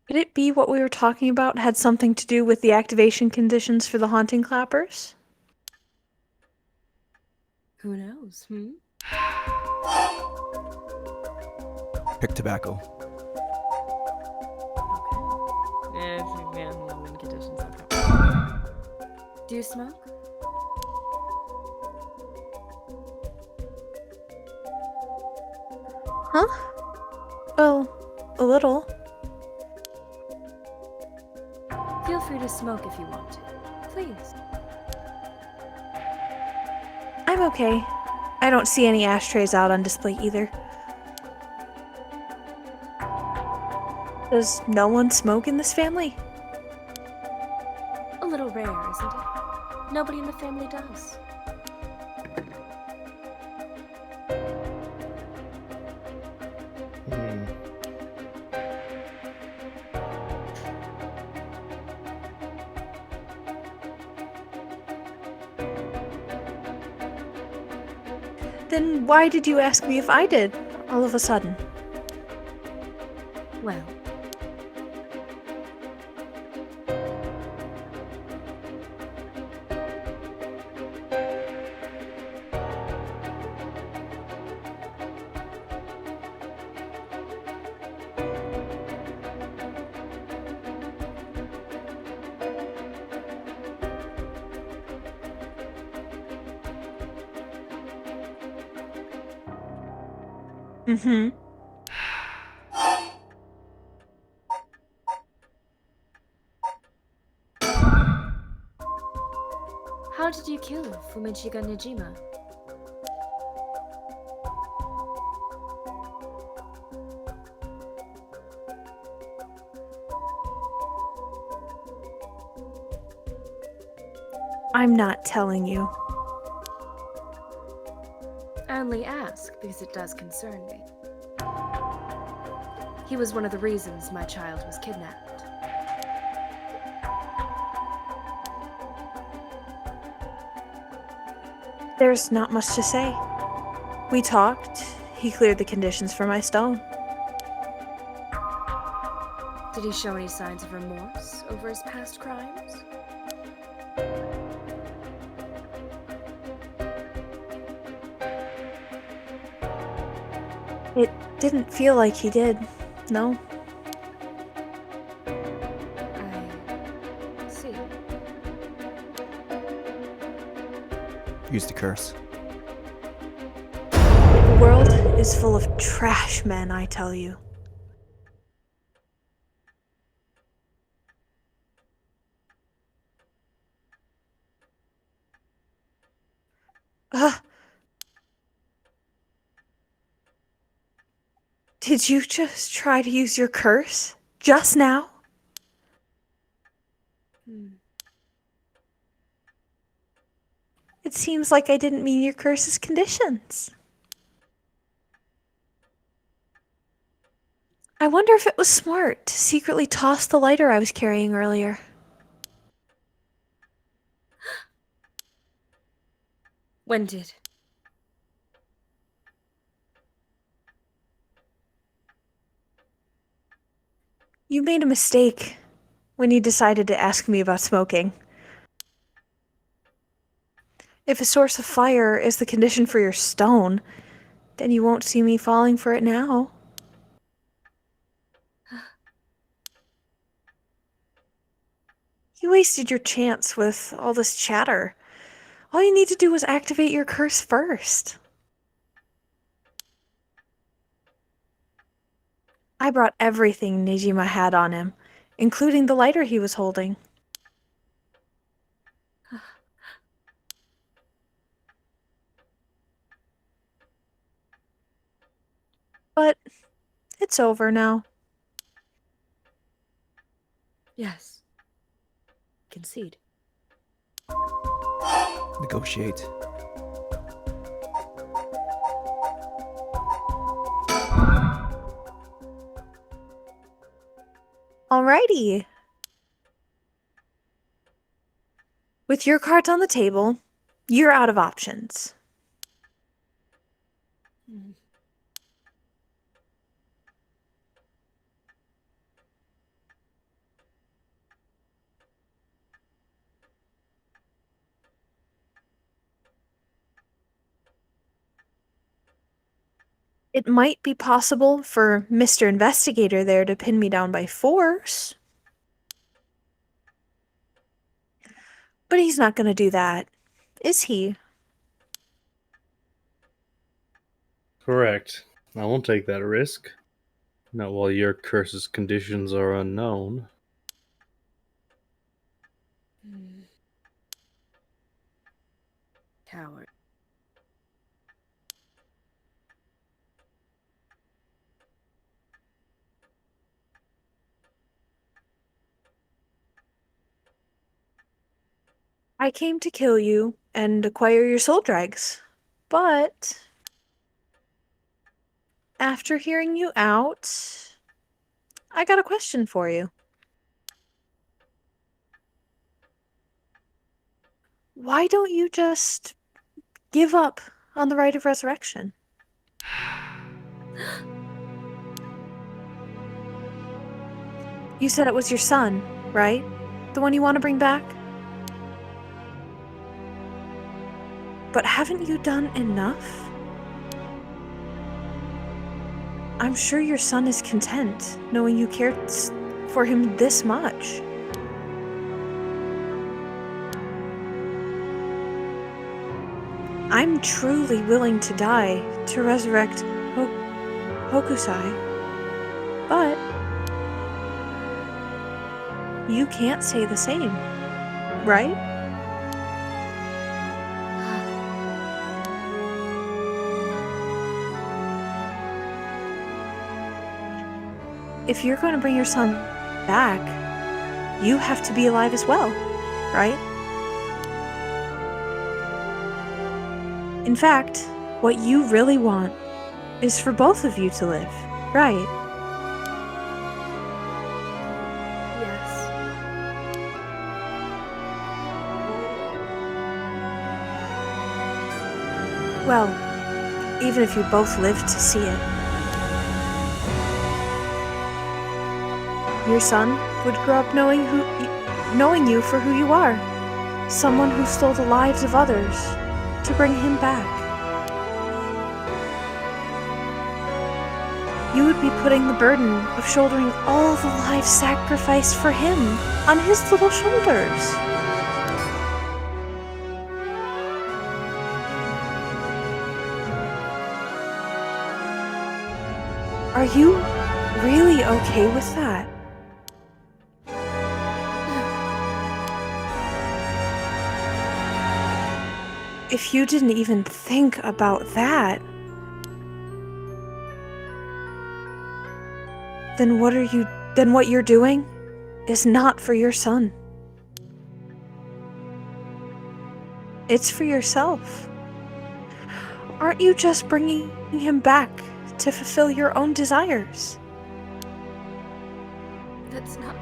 Could it be what we were talking about had something to do with the activation conditions for the haunting clappers? Who knows, Pick tobacco. Do you smoke? Huh? Well, a little. Feel free to smoke if you want to. Please. I'm okay. I don't see any ashtrays out on display either. Does no one smoke in this family? A little rare, isn't it? Nobody in the family does. Then why did you ask me if I did, all of a sudden? Well, Mm-hmm. How did you kill Fumichika Nijima? I'm not telling you. I only ask because it does concern me. He was one of the reasons my child was kidnapped. There's not much to say. We talked. He cleared the conditions for my stone. Did he show any signs of remorse over his past crimes? It didn't feel like he did. No. I see. Use the curse. The world is full of trash men, I tell you. Ugh. Did you just try to use your curse? Just now? It seems like I didn't mean your curse's conditions. I wonder if it was smart to secretly toss the lighter I was carrying earlier. When did? You made a mistake when you decided to ask me about smoking. If a source of fire is the condition for your stone, then you won't see me falling for it now. You wasted your chance with all this chatter. All you need to do was activate your curse first. I brought everything Nijima had on him, including the lighter he was holding. But it's over now. Yes. Concede. Negotiate. Alrighty. With your cards on the table, you're out of options. It might be possible for Mr. Investigator there to pin me down by force. But he's not going to do that, is he? Correct. I won't take that risk. Not while your curse's conditions are unknown. Coward. I came to kill you and acquire your soul dregs. But after hearing you out, I got a question for you. Why don't you just give up on the right of resurrection? You said it was your son, right? The one you want to bring back? But haven't you done enough? I'm sure your son is content, knowing you cared for him this much. I'm truly willing to die to resurrect Hokusai, but you can't say the same, right? If you're going to bring your son back, you have to be alive as well, right? In fact, what you really want is for both of you to live, right? Yes. Well, even if you both live to see it. Your son would grow up knowing you for who you are. Someone who stole the lives of others to bring him back. You would be putting the burden of shouldering all the lives sacrificed for him on his little shoulders. Are you really okay with that? If you didn't even think about that, then what you're doing is not for your son. It's for yourself. Aren't you just bringing him back to fulfill your own desires? That's not...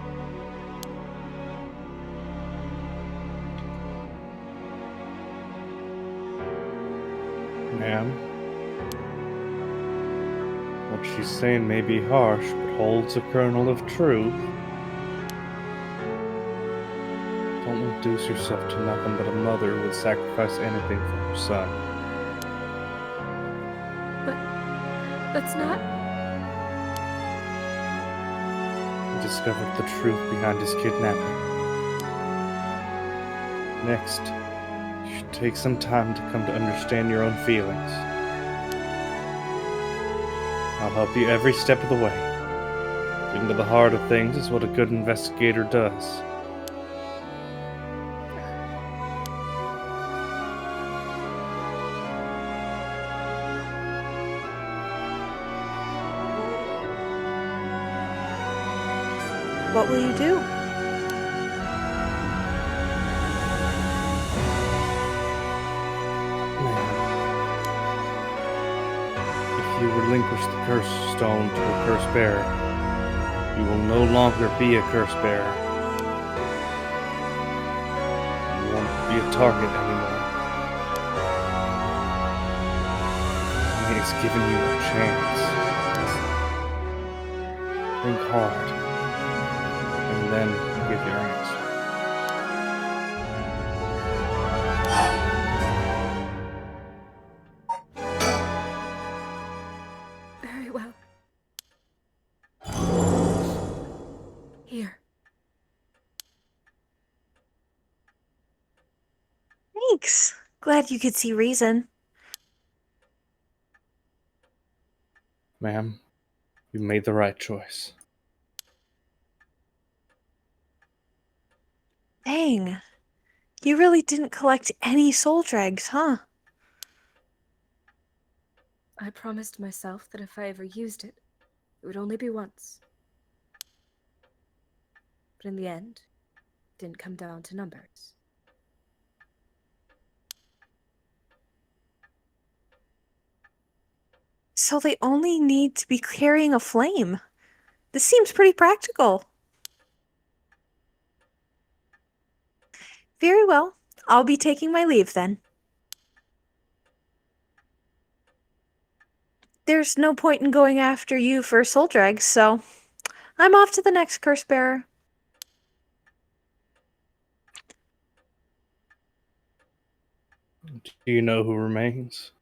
Ma'am, what she's saying may be harsh, but holds a kernel of truth. Don't reduce yourself to nothing but a mother who would sacrifice anything for her son. But... that's not... He discovered the truth behind his kidnapping. Next, you should take some time to come to understand your own feelings. I'll help you every step of the way. Getting to the heart of things is what a good investigator does. What will you do? If you relinquish the curse stone to a curse bearer, you will no longer be a curse bearer. You won't be a target anymore. He has given you a chance. Think hard, and then give your answer. Very well. Here. Thanks. Glad you could see reason. Ma'am, you made the right choice. Dang. You really didn't collect any soul dregs, huh? I promised myself that if I ever used it, it would only be once. But in the end, it didn't come down to numbers. So they only need to be carrying a flame. This seems pretty practical. Very well. I'll be taking my leave then. There's no point in going after you for soul dregs, so I'm off to the next curse bearer. Do you know who remains?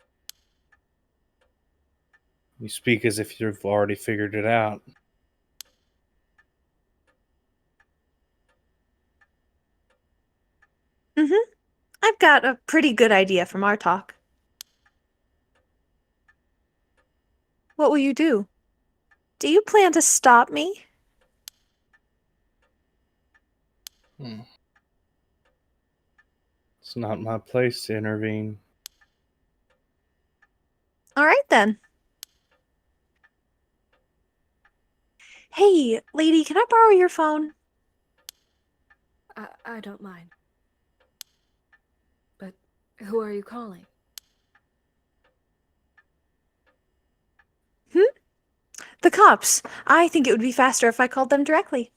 You speak as if you've already figured it out. I've got a pretty good idea from our talk. What will you do? Do you plan to stop me? It's not my place to intervene. All right, then. Hey, lady, can I borrow your phone? I don't mind. But who are you calling? The cops. I think it would be faster if I called them directly.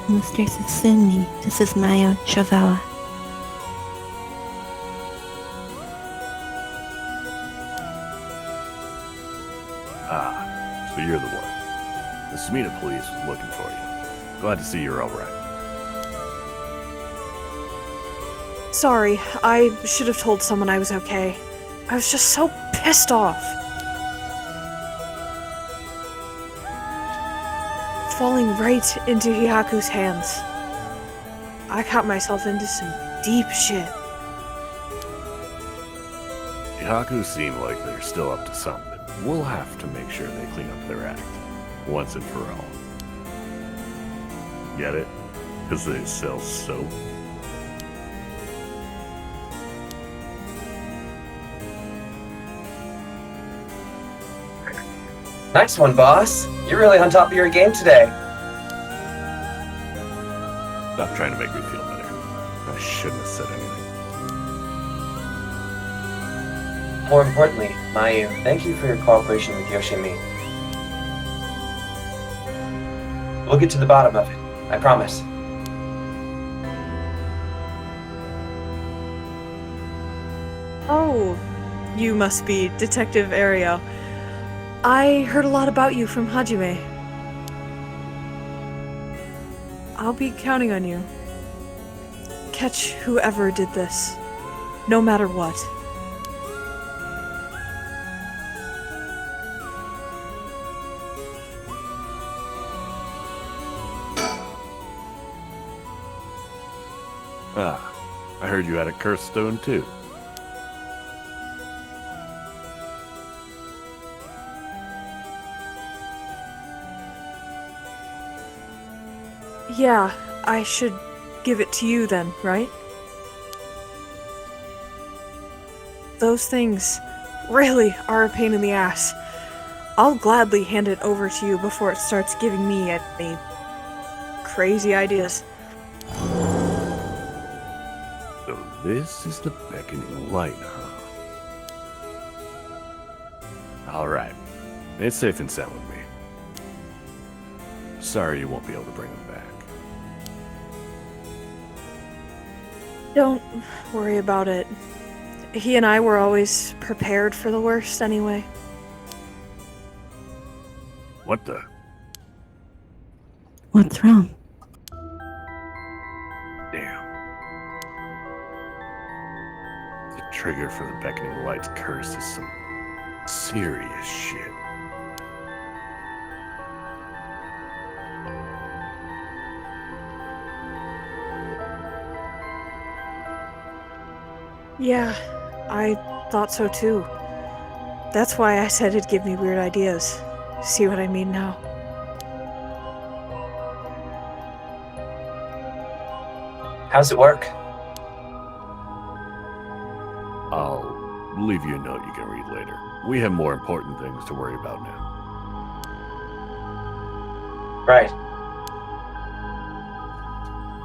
Mr. Sutsumi, this is Mayu Shavawa. Ah, so you're the one. The Smina police was looking for you. Glad to see you're alright. Sorry, I should have told someone I was okay. I was just so pissed off. Falling right into Hyaku's hands. I got myself into some deep shit. Yaku seem like they're still up to something. We'll have to make sure they clean up their act. Once and for all. Get it? Because they sell soap? Nice one, boss. You're really on top of your game today. Stop trying to make me feel better. I shouldn't have said anything. More importantly, Mayu, thank you for your cooperation with Yoshimi. We'll get to the bottom of it. I promise. Oh, you must be Detective Erio. I heard a lot about you from Hajime. I'll be counting on you. Catch whoever did this, no matter what. Ah, I heard you had a cursed stone too. Yeah, I should give it to you then, right? Those things really are a pain in the ass. I'll gladly hand it over to you before it starts giving me any crazy ideas. So this is the beckoning light, huh? Alright. It's safe and sound with me. Sorry you won't be able to bring them back. Don't worry about it. He and I were always prepared for the worst anyway. What the? What's wrong? Damn. The trigger for the beckoning light's curse is some serious shit. Yeah, I thought so too. That's why I said it'd give me weird ideas. See what I mean now? How's it work? I'll leave you a note you can read later. We have more important things to worry about now. Right.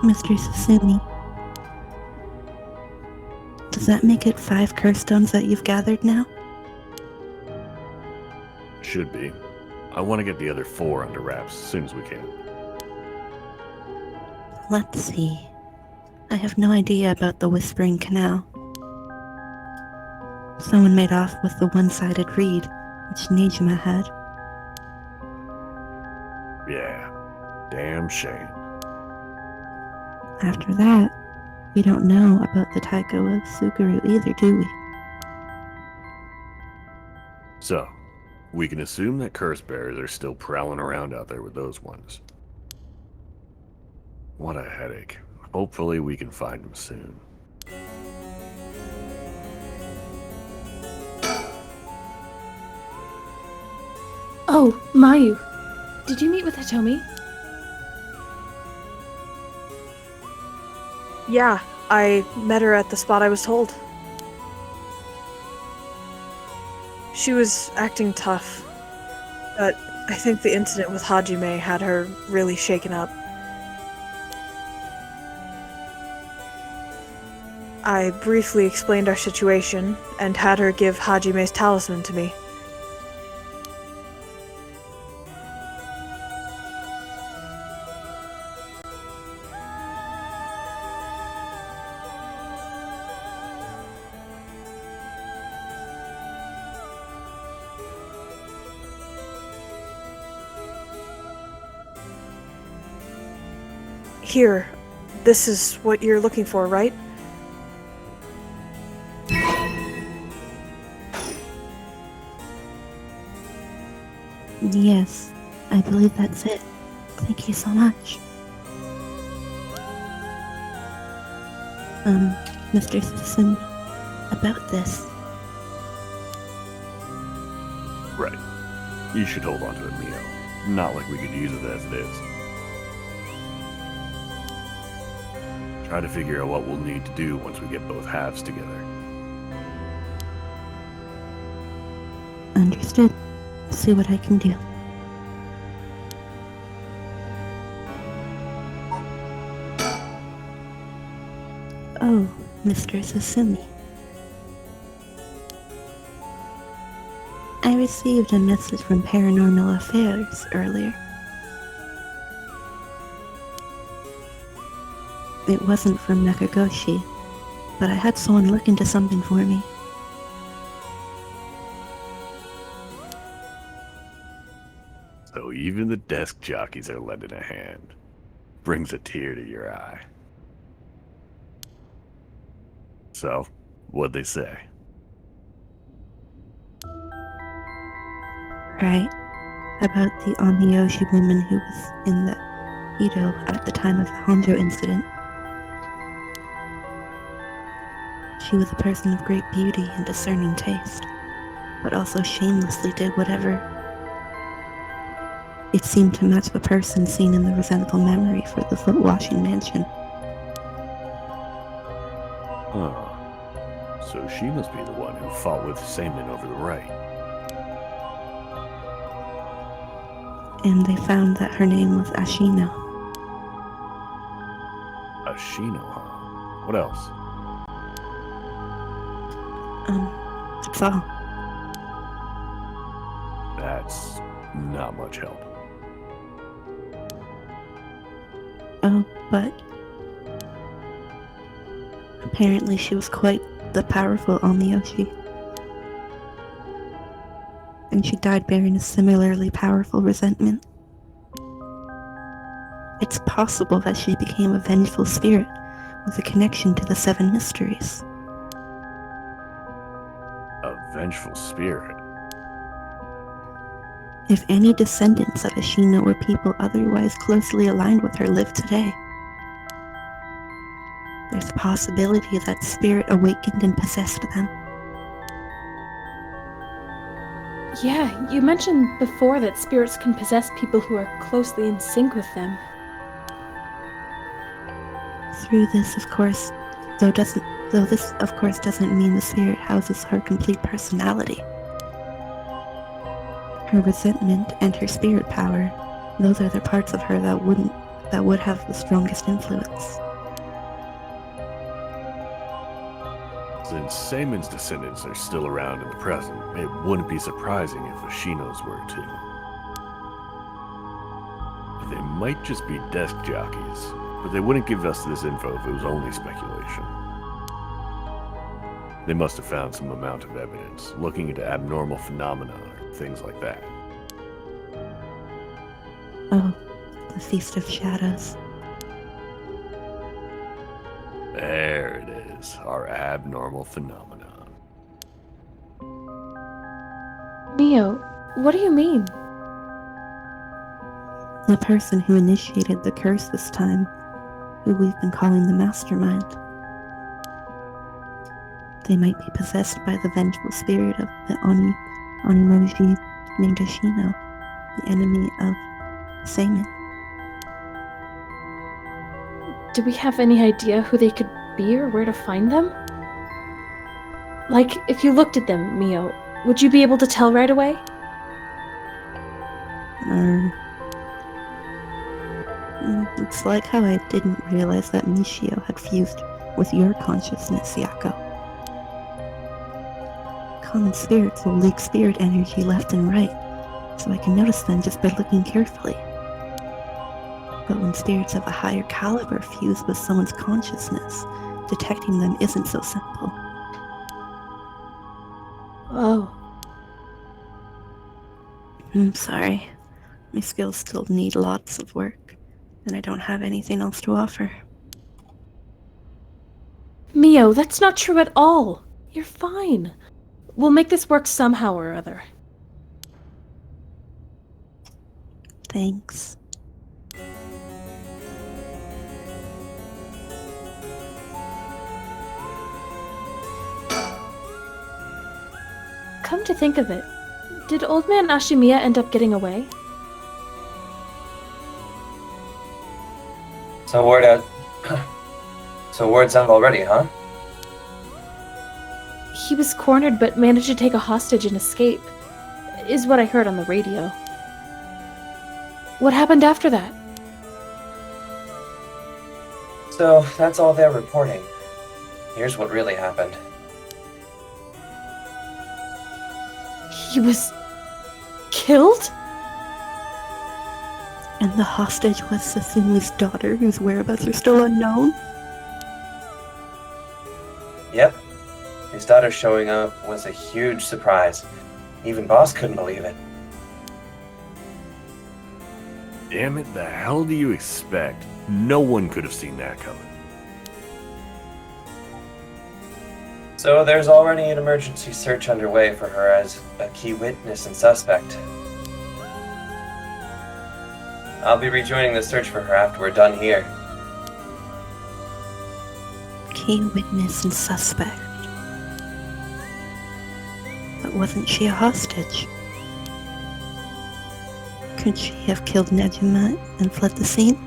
Mr. Sutsumi. Does that make it 5 curse stones that you've gathered now? Should be. I want to get the other 4 under wraps as soon as we can. Let's see. I have no idea about the Whispering Canal. Someone made off with the one-sided reed, which Nijima had. Yeah, damn shame. After that, we don't know about the Taiko of Suguru either, do we? So, we can assume that curse bearers are still prowling around out there with those ones. What a headache. Hopefully we can find them soon. Oh, Mayu. Did you meet with Hitomi? Yeah, I met her at the spot I was told. She was acting tough, but I think the incident with Hajime had her really shaken up. I briefly explained our situation and had her give Hajime's talisman to me. Here, this is what you're looking for, right? Yes, I believe that's it. Thank you so much. Mr. Citizen, about this. Right. You should hold on to it, Mio. Not like we could use it as it is. Try to figure out what we'll need to do once we get both halves together. Understood. See what I can do. Oh, Mr. Susumi. I received a message from Paranormal Affairs earlier. It wasn't from Nakagoshi, but I had someone look into something for me. So even the desk jockeys are lending a hand. Brings a tear to your eye. So, what'd they say? Right. About the Onmyoshi woman who was in the Edo at the time of the Honjo incident. She was a person of great beauty and discerning taste, but also shamelessly did whatever. It seemed to match the person seen in the resentful memory for the foot-washing mansion. Huh. So she must be the one who fought with Seaman over the right. And they found that her name was Ashino. Ashino, huh? What else? That's all. That's not much help. Oh, but apparently she was quite the powerful Onmyoshi. And she died bearing a similarly powerful resentment. It's possible that she became a vengeful spirit with a connection to the Seven Mysteries. A vengeful spirit? If any descendants of Ashino or people otherwise closely aligned with her live today, there's a possibility that spirit awakened and possessed them. Yeah, you mentioned before that spirits can possess people who are closely in sync with them. Through this, of course, though this of course doesn't mean the spirit houses her complete personality. Her resentment and her spirit power, those are the parts of her that would have the strongest influence. Since Seaman's descendants are still around in the present, it wouldn't be surprising if Ashino's were too. They might just be desk jockeys, but they wouldn't give us this info if it was only speculation. They must have found some amount of evidence, looking into abnormal phenomena or things like that. Oh, the Feast of Shadows. There it is, our abnormal phenomenon. Mio, what do you mean? The person who initiated the curse this time, who we've been calling the Mastermind. They might be possessed by the vengeful spirit of the Onimoji named Ashino, the enemy of Seimon. Do we have any idea who they could be or where to find them? Like, if you looked at them, Mio, would you be able to tell right away? It's like how I didn't realize that Michio had fused with your consciousness, Yakko. Common spirits will leak spirit energy left and right, so I can notice them just by looking carefully. But when spirits of a higher caliber fuse with someone's consciousness, detecting them isn't so simple. Oh. I'm sorry. My skills still need lots of work, and I don't have anything else to offer. Mio, that's not true at all. You're fine. We'll make this work somehow or other. Thanks. Come to think of it, did Old Man Ashimiya end up getting away? So word's out already, huh? He was cornered but managed to take a hostage and escape, is what I heard on the radio. What happened after that? So that's all they're reporting. Here's what really happened. He was killed? And the hostage was Susumi's daughter, whose whereabouts are still unknown? Yep. His daughter showing up was a huge surprise. Even Boss couldn't believe it. Damn it, the hell do you expect? No one could have seen that coming. So there's already an emergency search underway for her as a key witness and suspect. I'll be rejoining the search for her after we're done here. Key witness and suspect. But wasn't she a hostage? Could she have killed Nejima and fled the scene?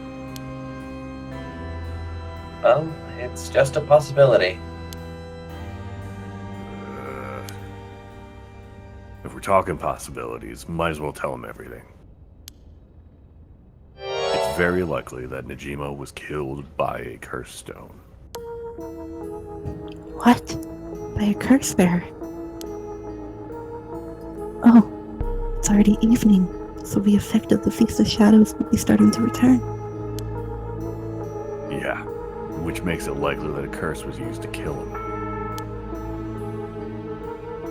Well, it's just a possibility. If we're talking possibilities, might as well tell him everything. It's very likely that Nejima was killed by a curse stone. What? By a curse bearer? Oh, it's already evening, so the effect of the Feast of Shadows will be starting to return. Yeah, which makes it likely that a curse was used to kill him.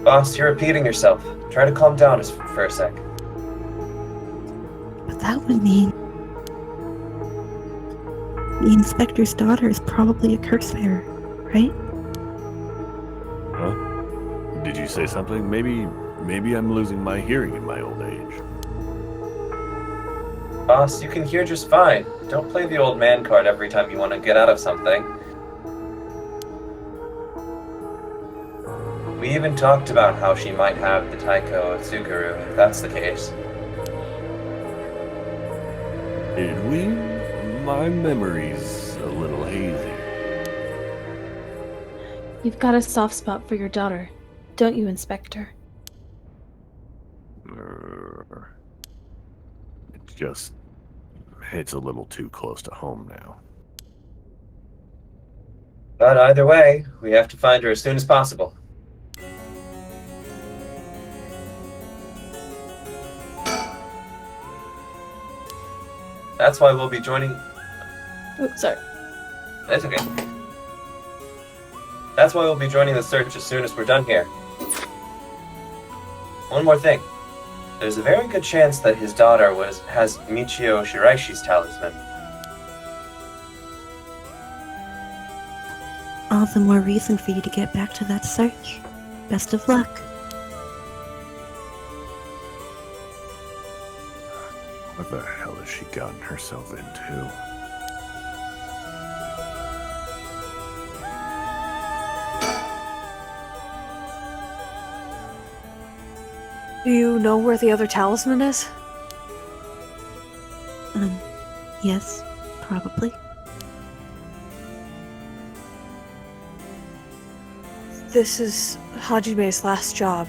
Boss, you're repeating yourself. Try to calm down for a sec. But that would mean the inspector's daughter is probably a curse bearer, right? Huh? Did you say something? Maybe I'm losing my hearing in my old age. Boss, you can hear just fine. Don't play the old man card every time you want to get out of something. We even talked about how she might have the Taiko of Tsukuru, if that's the case. Did we? My memory's a little hazy. You've got a soft spot for your daughter, don't you, Inspector? It's a little too close to home now. But either way, we have to find her as soon as possible. That's why we'll be joining... Oh, sorry. That's okay. That's why we'll be joining the search as soon as we're done here. One more thing. there's a very good chance that his daughter has Michio Shiraishi's talisman. All the more reason for you to get back to that search. Best of luck. What the hell has she gotten herself into? Do you know where the other talisman is? Yes, probably. This is Hajime's last job.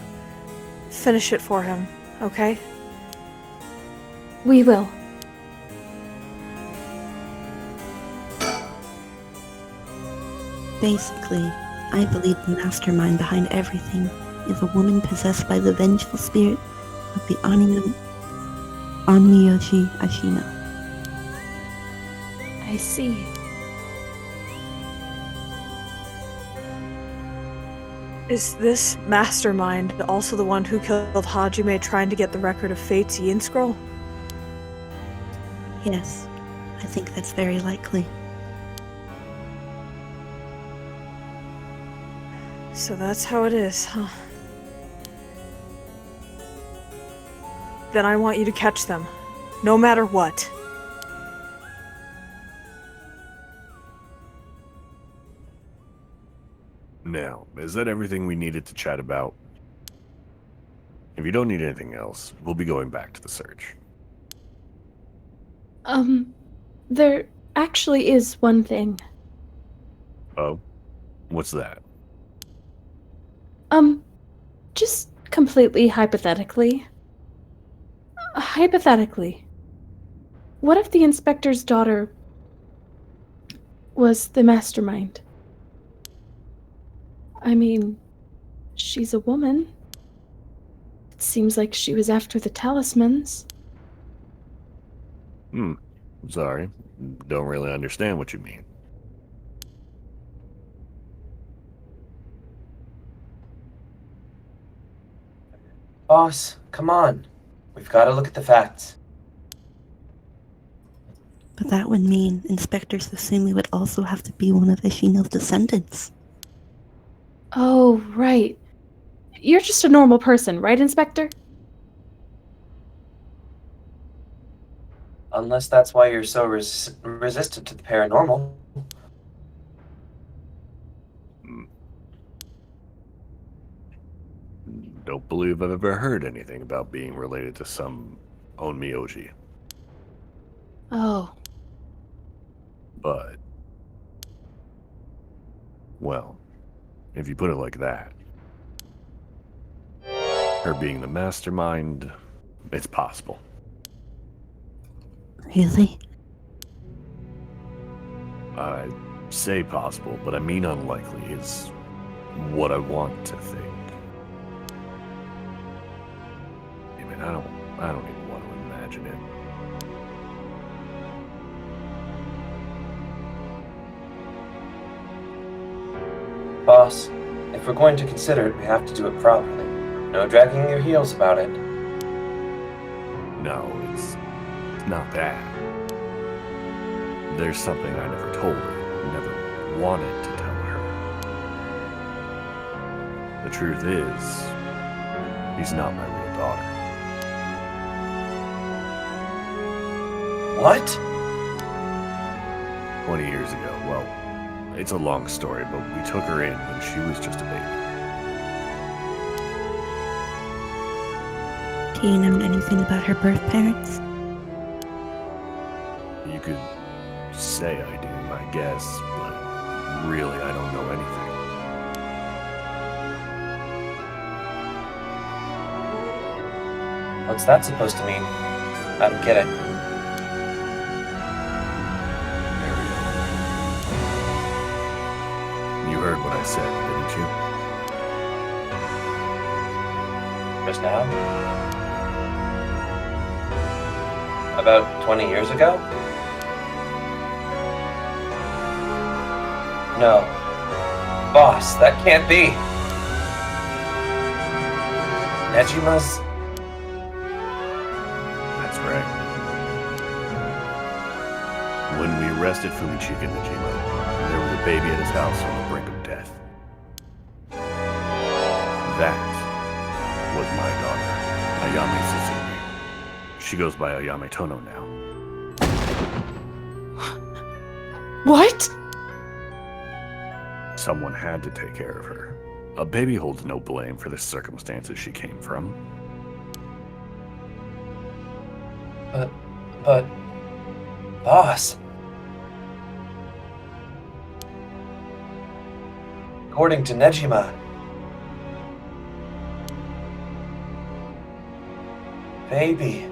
Finish it for him, okay? We will. Basically, I believe the mastermind behind everything is a woman possessed by the vengeful spirit of the Onmyoji Ashina. I see. Is this mastermind also the one who killed Hajime trying to get the record of Fate's Yin Scroll? Yes, I think that's very likely. So that's how it is, huh? Then I want you to catch them, no matter what. Now, is that everything we needed to chat about? If you don't need anything else, we'll be going back to the search. There actually is one thing. Oh? What's that? Just completely hypothetically. Hypothetically. What if the inspector's daughter was the mastermind? I mean, she's a woman. It seems like she was after the talismans. Sorry. Don't really understand what you mean. Boss, come on. We've got to look at the facts. But that would mean Inspector Susumi would also have to be one of Ishino's descendants. Oh, right. You're just a normal person, right, Inspector? Unless that's why you're so resistant to the paranormal. Don't believe I've ever heard anything about being related to some Onmyoji. Oh. But, well, if you put it like that, her being the mastermind, it's possible. Really? I say possible, but I mean unlikely is what I want to think. I mean, I don't even want to imagine it. Boss, if we're going to consider it, we have to do it properly. No dragging your heels about it. No, it's not that. There's something I never told her, never wanted to tell her. The truth is, she's not my real daughter. What? 20 years ago, well, it's a long story, but we took her in when she was just a baby. Do you know anything about her birth parents? You could say I do, I guess, but really I don't know anything. What's that supposed to mean? I don't get it. You heard what I said, didn't you? Just now? About 20 years ago? No. Boss, that can't be. Nejima's... When we arrested Fumichika Najima, there was a baby at his house on the brink of death. That was my daughter, Ayame Suzuki. She goes by Ayame Tono now. What? Someone had to take care of her. A baby holds no blame for the circumstances she came from. But... Boss... According to Nejima... Baby...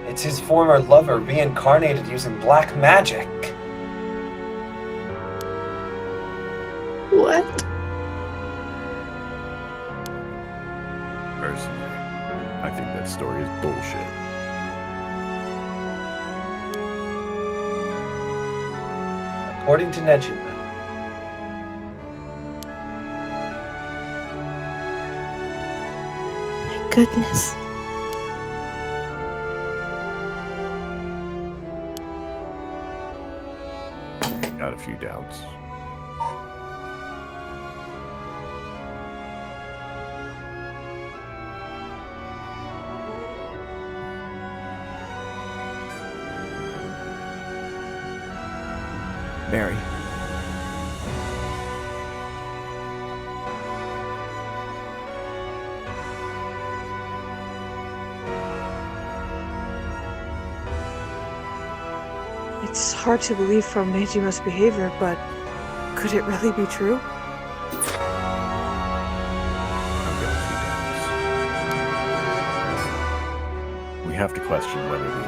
It's his former lover reincarnated using black magic. What? Personally, I think that story is bullshit. According to Nejima, My goodness. Got a few doubts. Mary. It's hard to believe from Nejima's behavior, but could it really be true? I've got a few doubts. We have to question whether the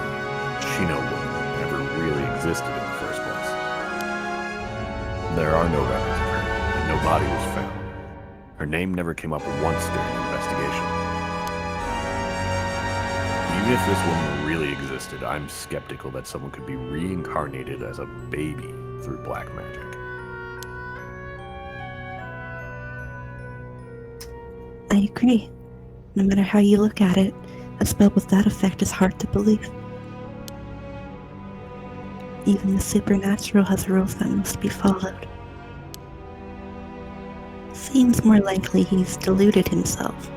Shino woman ever really existed in the first place. There are no records of her, and no body was found. Her name never came up once during the investigation. Even if this woman really existed, I'm skeptical that someone could be reincarnated as a baby through black magic. I agree. No matter how you look at it, a spell with that effect is hard to believe. Even the supernatural has rules that must be followed. Seems more likely he's deluded himself,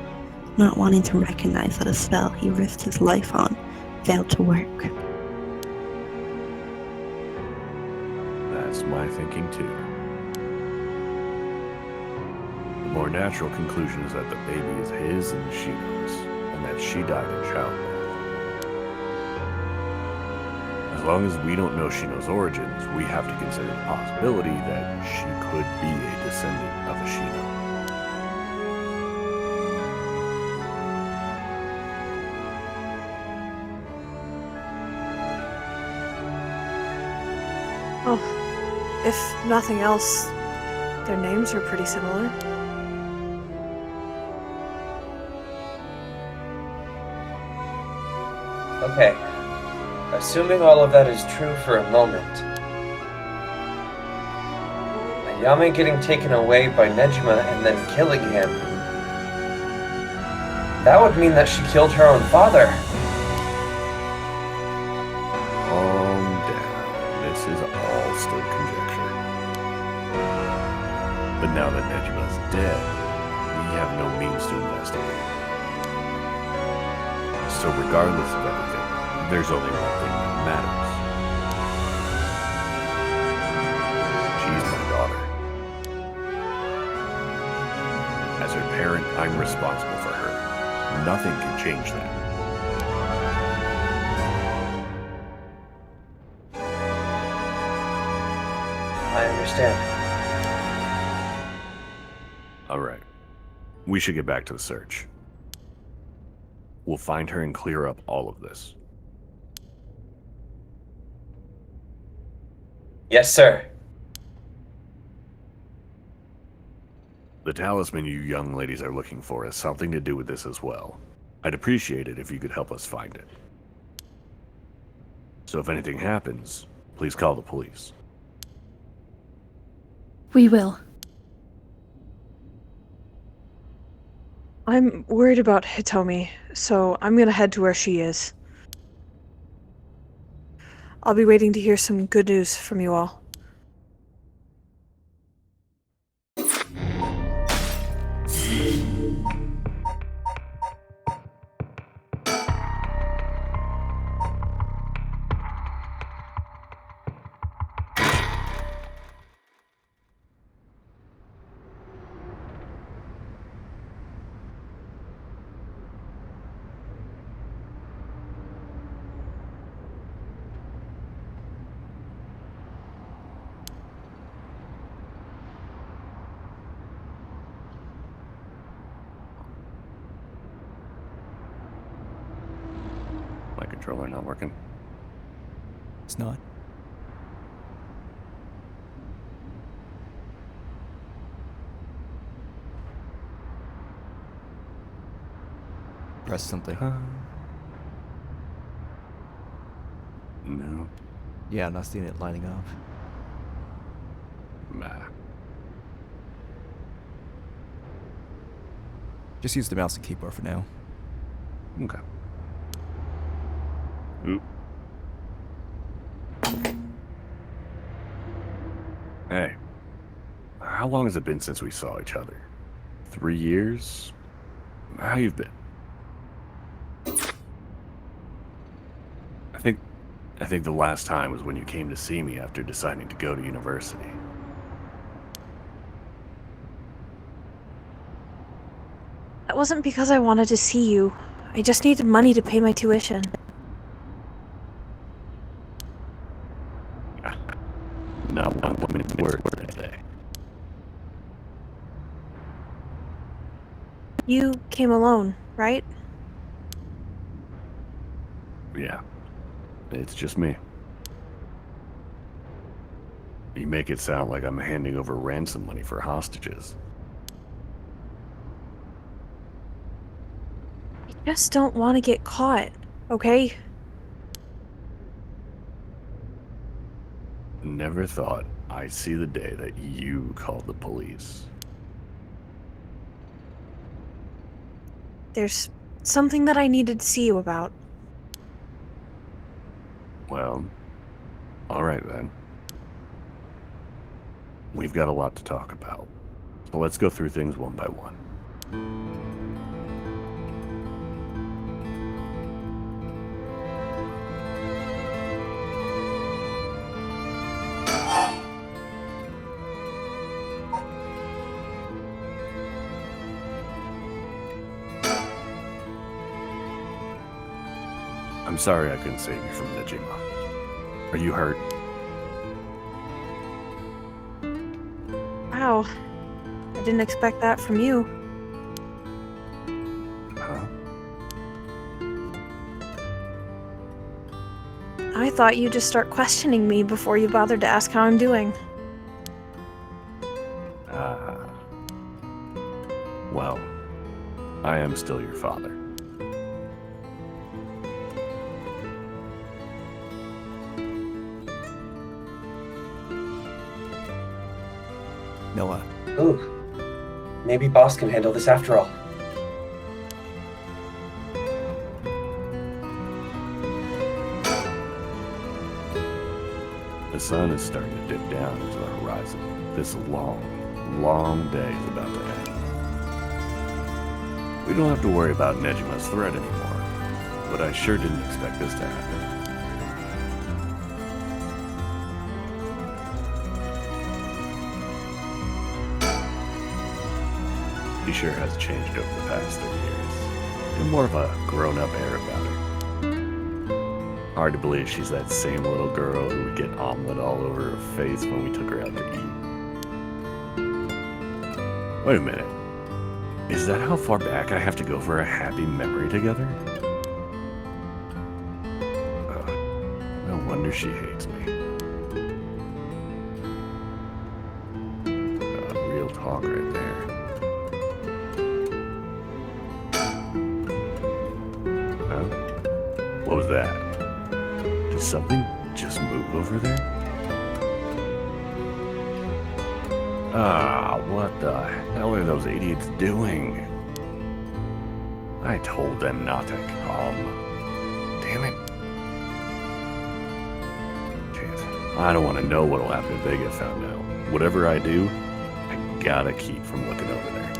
not wanting to recognize that a spell he risked his life on failed to work. That's my thinking too. The more natural conclusion is that the baby is his and Shino's, and that she died in childbirth. As long as we don't know Shino's origins, we have to consider the possibility that she could be a descendant of a Shino. Oh, if nothing else, their names are pretty similar. okay, assuming all of that is true for a moment, Ayame getting taken away by Nejima and then killing him, that would mean that she killed her own father. Calm down. This is all still conjecture. But now that Nejima's dead, we have no means to investigate. So regardless of everything, there's only one thing that matters. She's my daughter. As her parent, I'm responsible for her. Nothing can change that. I understand. All right. We should get back to the search. We'll find her and clear up all of this. Yes, sir. The talisman you young ladies are looking for has something to do with this as well. I'd appreciate it if you could help us find it. So if anything happens, please call the police. We will. I'm worried about Hitomi, so I'm gonna head to where she is. I'll be waiting to hear some good news from you all. My controller not working. It's not. Press something. No. Yeah, I'm not seeing it lining up. Nah. Just use the mouse and keyboard for now. Okay. Oop. Hey. How long has it been since we saw each other? 3 years? How you've been? I think the last time was when you came to see me after deciding to go to university. That wasn't because I wanted to see you. I just needed money to pay my tuition. Not one woman's word today. You came alone, right? Yeah. It's just me. You make it sound like I'm handing over ransom money for hostages. I just don't want to get caught, okay? Never thought I'd see the day that you called the police. There's something that I needed to see you about. Well, alright then. We've got a lot to talk about. So let's go through things one by one. I'm sorry I couldn't save you from Nejima. Are you hurt? Wow. I didn't expect that from you. Huh? I thought you'd just start questioning me before you bothered to ask how I'm doing. Well, I am still your father. Noah. Ooh. Maybe boss can handle this after all. The sun is starting to dip down into the horizon. This long, long day is about to end. We don't have to worry about Nejima's threat anymore, but I sure didn't expect this to happen. He sure has changed over the past 30 years. And more of a grown-up air about her. Hard to believe she's that same little girl who would get omelet all over her face when we took her out to eat. Wait a minute. Is that how far back I have to go for a happy memory together? No wonder she hates me. Real talk right there. What was that? Did something just move over there? Ah, what the hell are those idiots doing? I told them not to come. Damn it. Shit. I don't want to know what'll happen if they get found out. Whatever I do, I gotta keep from looking over there.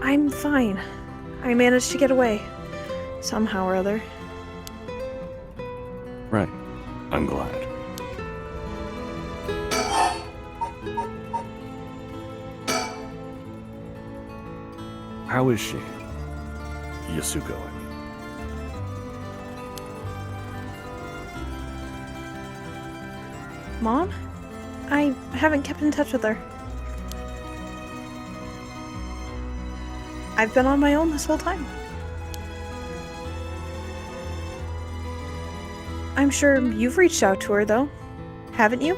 I'm fine. I managed to get away. Somehow or other. Right. I'm glad. How is she? Yasuko, I mean. Mom? I haven't kept in touch with her. I've been on my own this whole time. I'm sure you've reached out to her, though. Haven't you?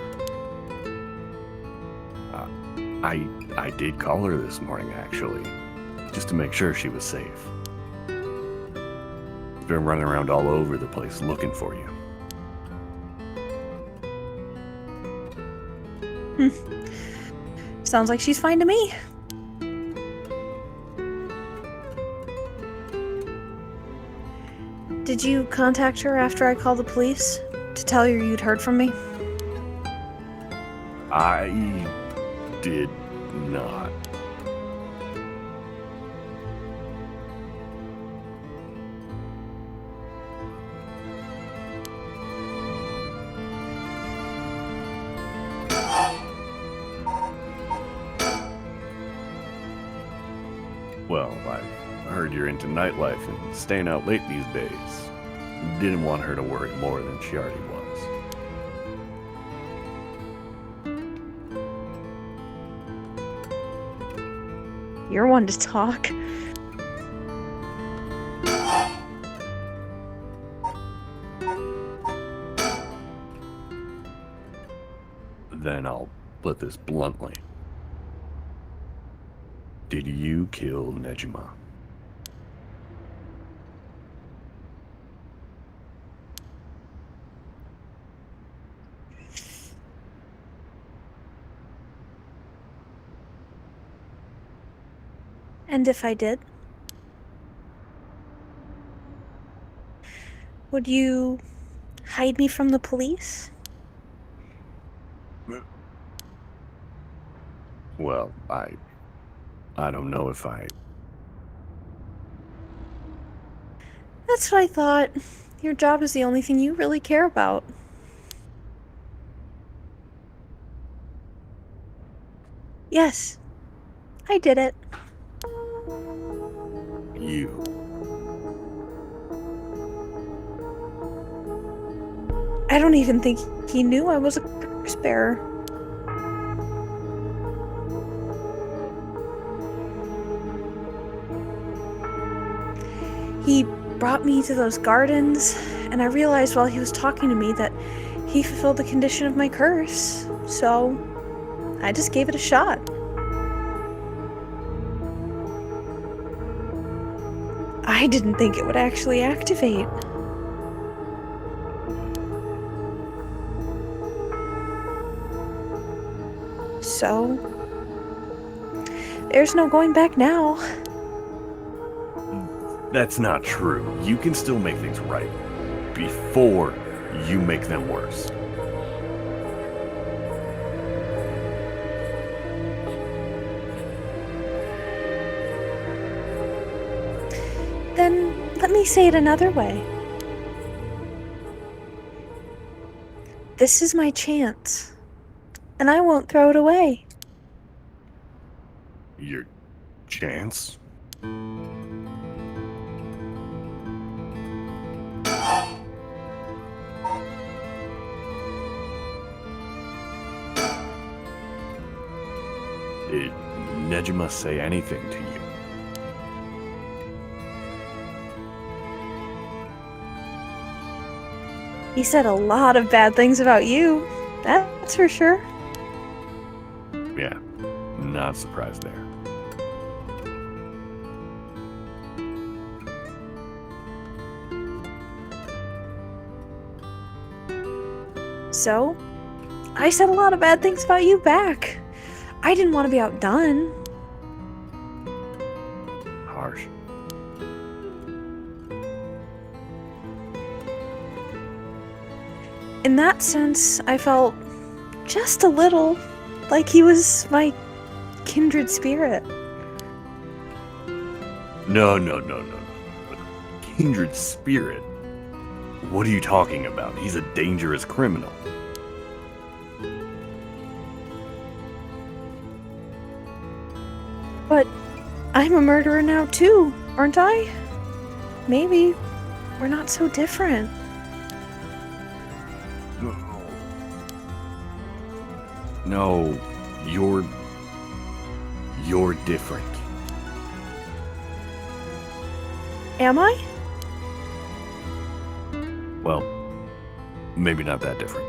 I did call her this morning, actually. Just to make sure she was safe. Been running around all over the place looking for you. Sounds like she's fine to me. Did you contact her after I called the police to tell her you'd heard from me? I did not. Well, I heard you're into nightlife and staying out late these days. Didn't want her to worry more than she already was. You're one to talk. Then I'll put this bluntly. Did you kill Nejima? And if I did? Would you hide me from the police? Well, I don't know if I... That's what I thought. Your job is the only thing you really care about. Yes, I did it. You. I don't even think he knew I was a curse bearer. He brought me to those gardens, and I realized while he was talking to me that he fulfilled the condition of my curse, so I just gave it a shot. I didn't think it would actually activate. So, there's no going back now. That's not true. You can still make things right before you make them worse. Then let me say it another way. This is my chance, and I won't throw it away. Your chance? Did Nejima say anything to you? He said a lot of bad things about you. That's for sure. Yeah, not surprised there. So, I said a lot of bad things about you back. I didn't want to be outdone. Harsh. In that sense, I felt just a little like he was my kindred spirit. No. Kindred spirit? What are you talking about? He's a dangerous criminal. But I'm a murderer now too, aren't I? Maybe we're not so different. No, you're different. Am I? Well, maybe not that different.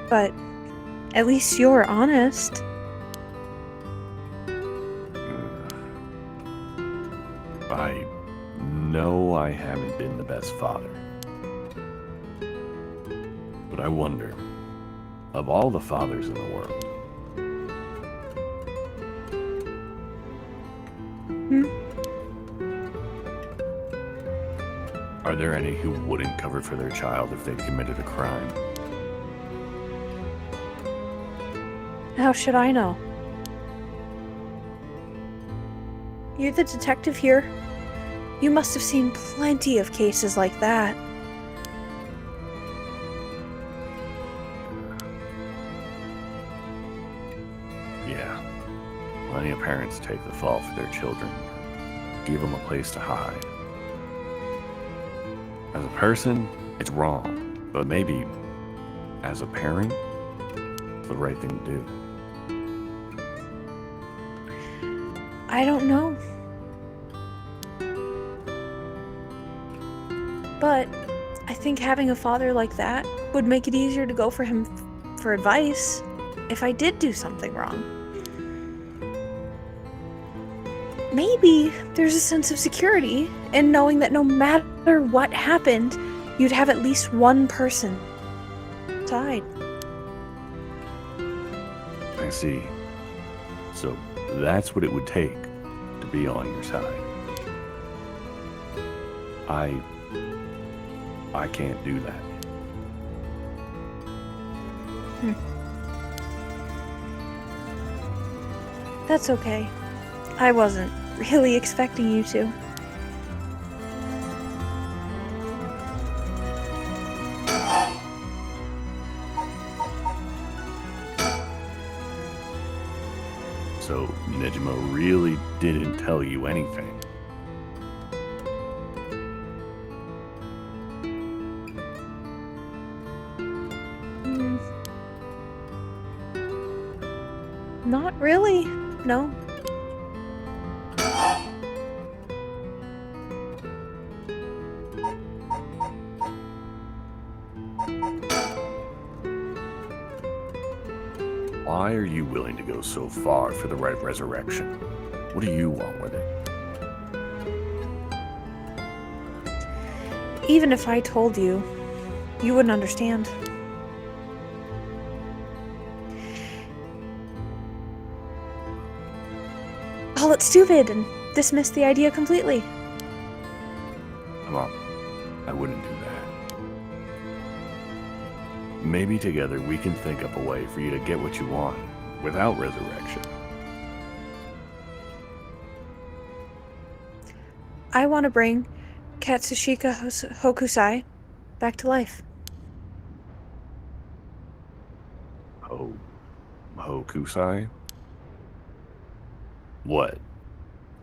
But at least you're honest. I know I haven't been the best father. But I wonder, of all the fathers in the world, are there any who wouldn't cover for their child if they'd committed a crime? How should I know? You're the detective here. You must have seen plenty of cases like that. Yeah. Plenty of parents take the fall for their children. Give them a place to hide. As a person, it's wrong. But maybe, as a parent, it's the right thing to do. I don't know. But I think having a father like that would make it easier to go for him for advice if I did do something wrong. Maybe there's a sense of security in knowing that no matter what happened, you'd have at least one person side. I see. So that's what it would take to be on your side. I can't do that. That's okay. I wasn't really expecting you to. So Nejima really didn't tell you anything. Not really, no. Why are you willing to go so far for the right of resurrection? What do you want with it? Even if I told you, you wouldn't understand. Call it stupid and dismiss the idea completely. Come on, I wouldn't do that. Maybe together we can think up a way for you to get what you want without resurrection. I want to bring Katsushika Hokusai back to life. Hokusai? What?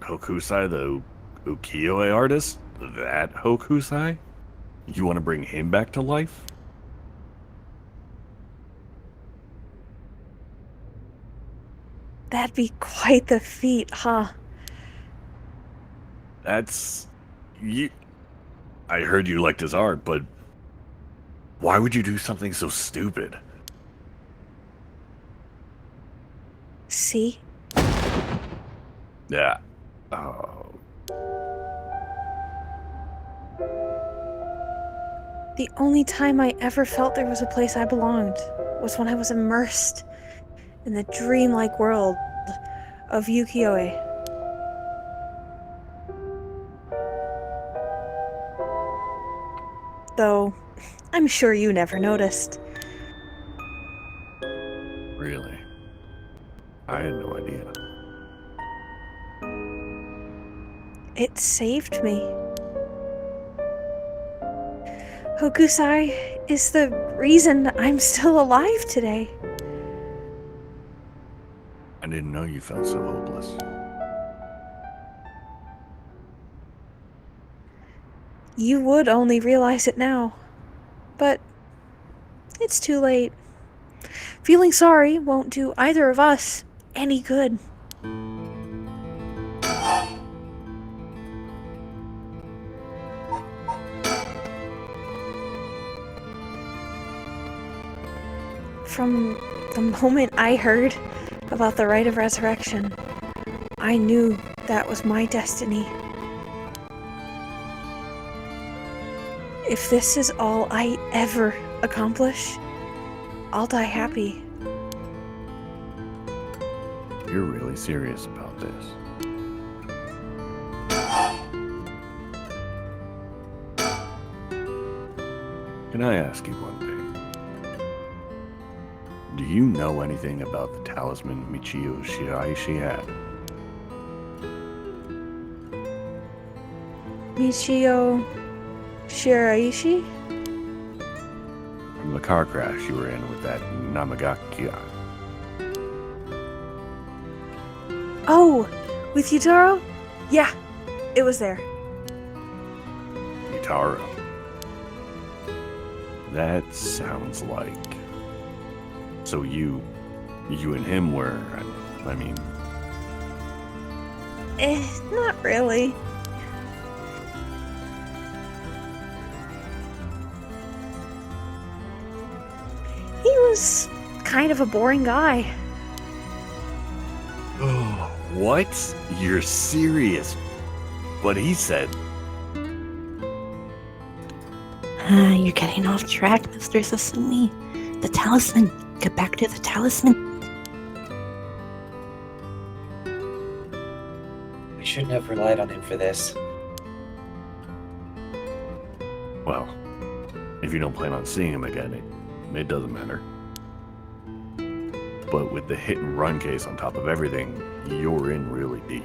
Hokusai, the ukiyo-e artist? That Hokusai? You want to bring him back to life? That'd be quite the feat, huh? That's... you... I heard you liked his art, but... why would you do something so stupid? See? Yeah. Oh. The only time I ever felt there was a place I belonged was when I was immersed in the dreamlike world of ukiyo-e. Though, I'm sure you never noticed. Really? I had no idea. It saved me. Hokusai is the reason I'm still alive today. I didn't know you felt so hopeless. You would only realize it now. But it's too late. Feeling sorry won't do either of us any good. From the moment I heard about the rite of resurrection, I knew that was my destiny. If this is all I ever accomplish, I'll die happy. You're really serious about this. Can I ask you one thing? Do you know anything about the talisman Michio Shiraishi had? Michio Shiraishi? From the car crash you were in with that Namagaki. Oh, with Yutaro? Yeah, it was there. Yutaro. That sounds like... So you and him were, I mean... Not really. He was kind of a boring guy. Oh, what? You're serious? But he said... You're getting off track, Mr. Sasumi. The talisman. Get back to the talisman. We shouldn't have relied on him for this. Well, if you don't plan on seeing him again, it doesn't matter. But with the hit and run case on top of everything, you're in really deep.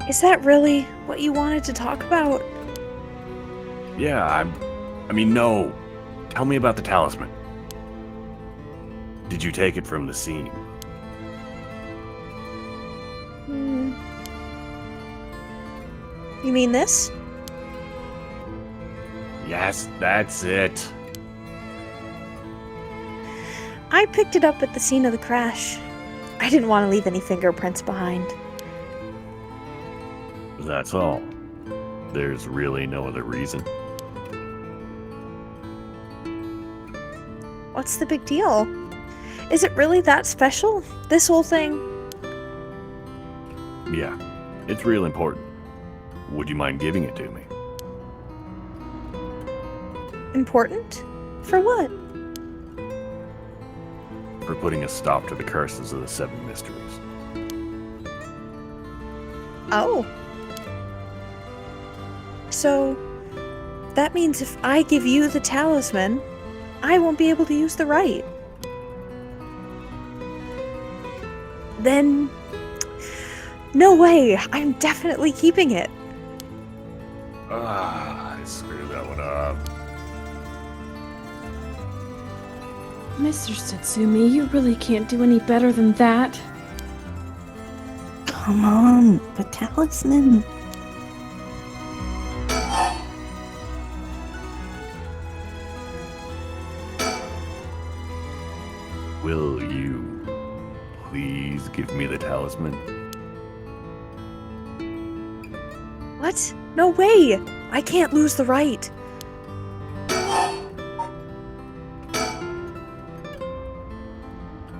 Is that really what you wanted to talk about? Yeah, I mean, no. Tell me about the talisman. Did you take it from the scene? You mean this? Yes, that's it. I picked it up at the scene of the crash. I didn't want to leave any fingerprints behind. That's all. There's really no other reason. What's the big deal? Is it really that special? This whole thing? Yeah, it's real important. Would you mind giving it to me? Important? For what? For putting a stop to the curses of the Seven Mysteries. Oh. So, that means if I give you the talisman, I won't be able to use the rite. Then, no way, I'm definitely keeping it. Ah, I screwed that one up. Mr. Satsumi, you really can't do any better than that. Come on, the talisman. me the talisman? What? No way! I can't lose the right.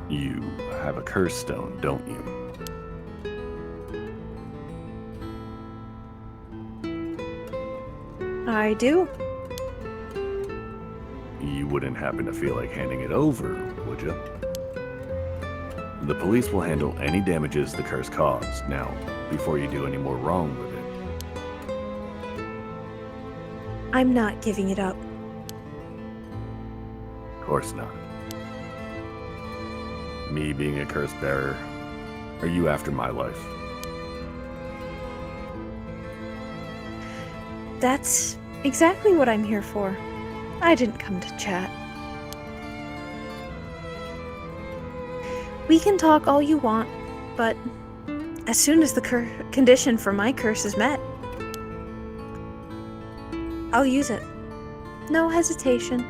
You have a curse stone, don't you? I do. You wouldn't happen to feel like handing it over, would you? The police will handle any damages the curse caused, now, before you do any more wrong with it. I'm not giving it up. Of course not. Me being a curse bearer, are you after my life? That's exactly what I'm here for. I didn't come to chat. We can talk all you want, but as soon as the condition for my curse is met, I'll use it. No hesitation.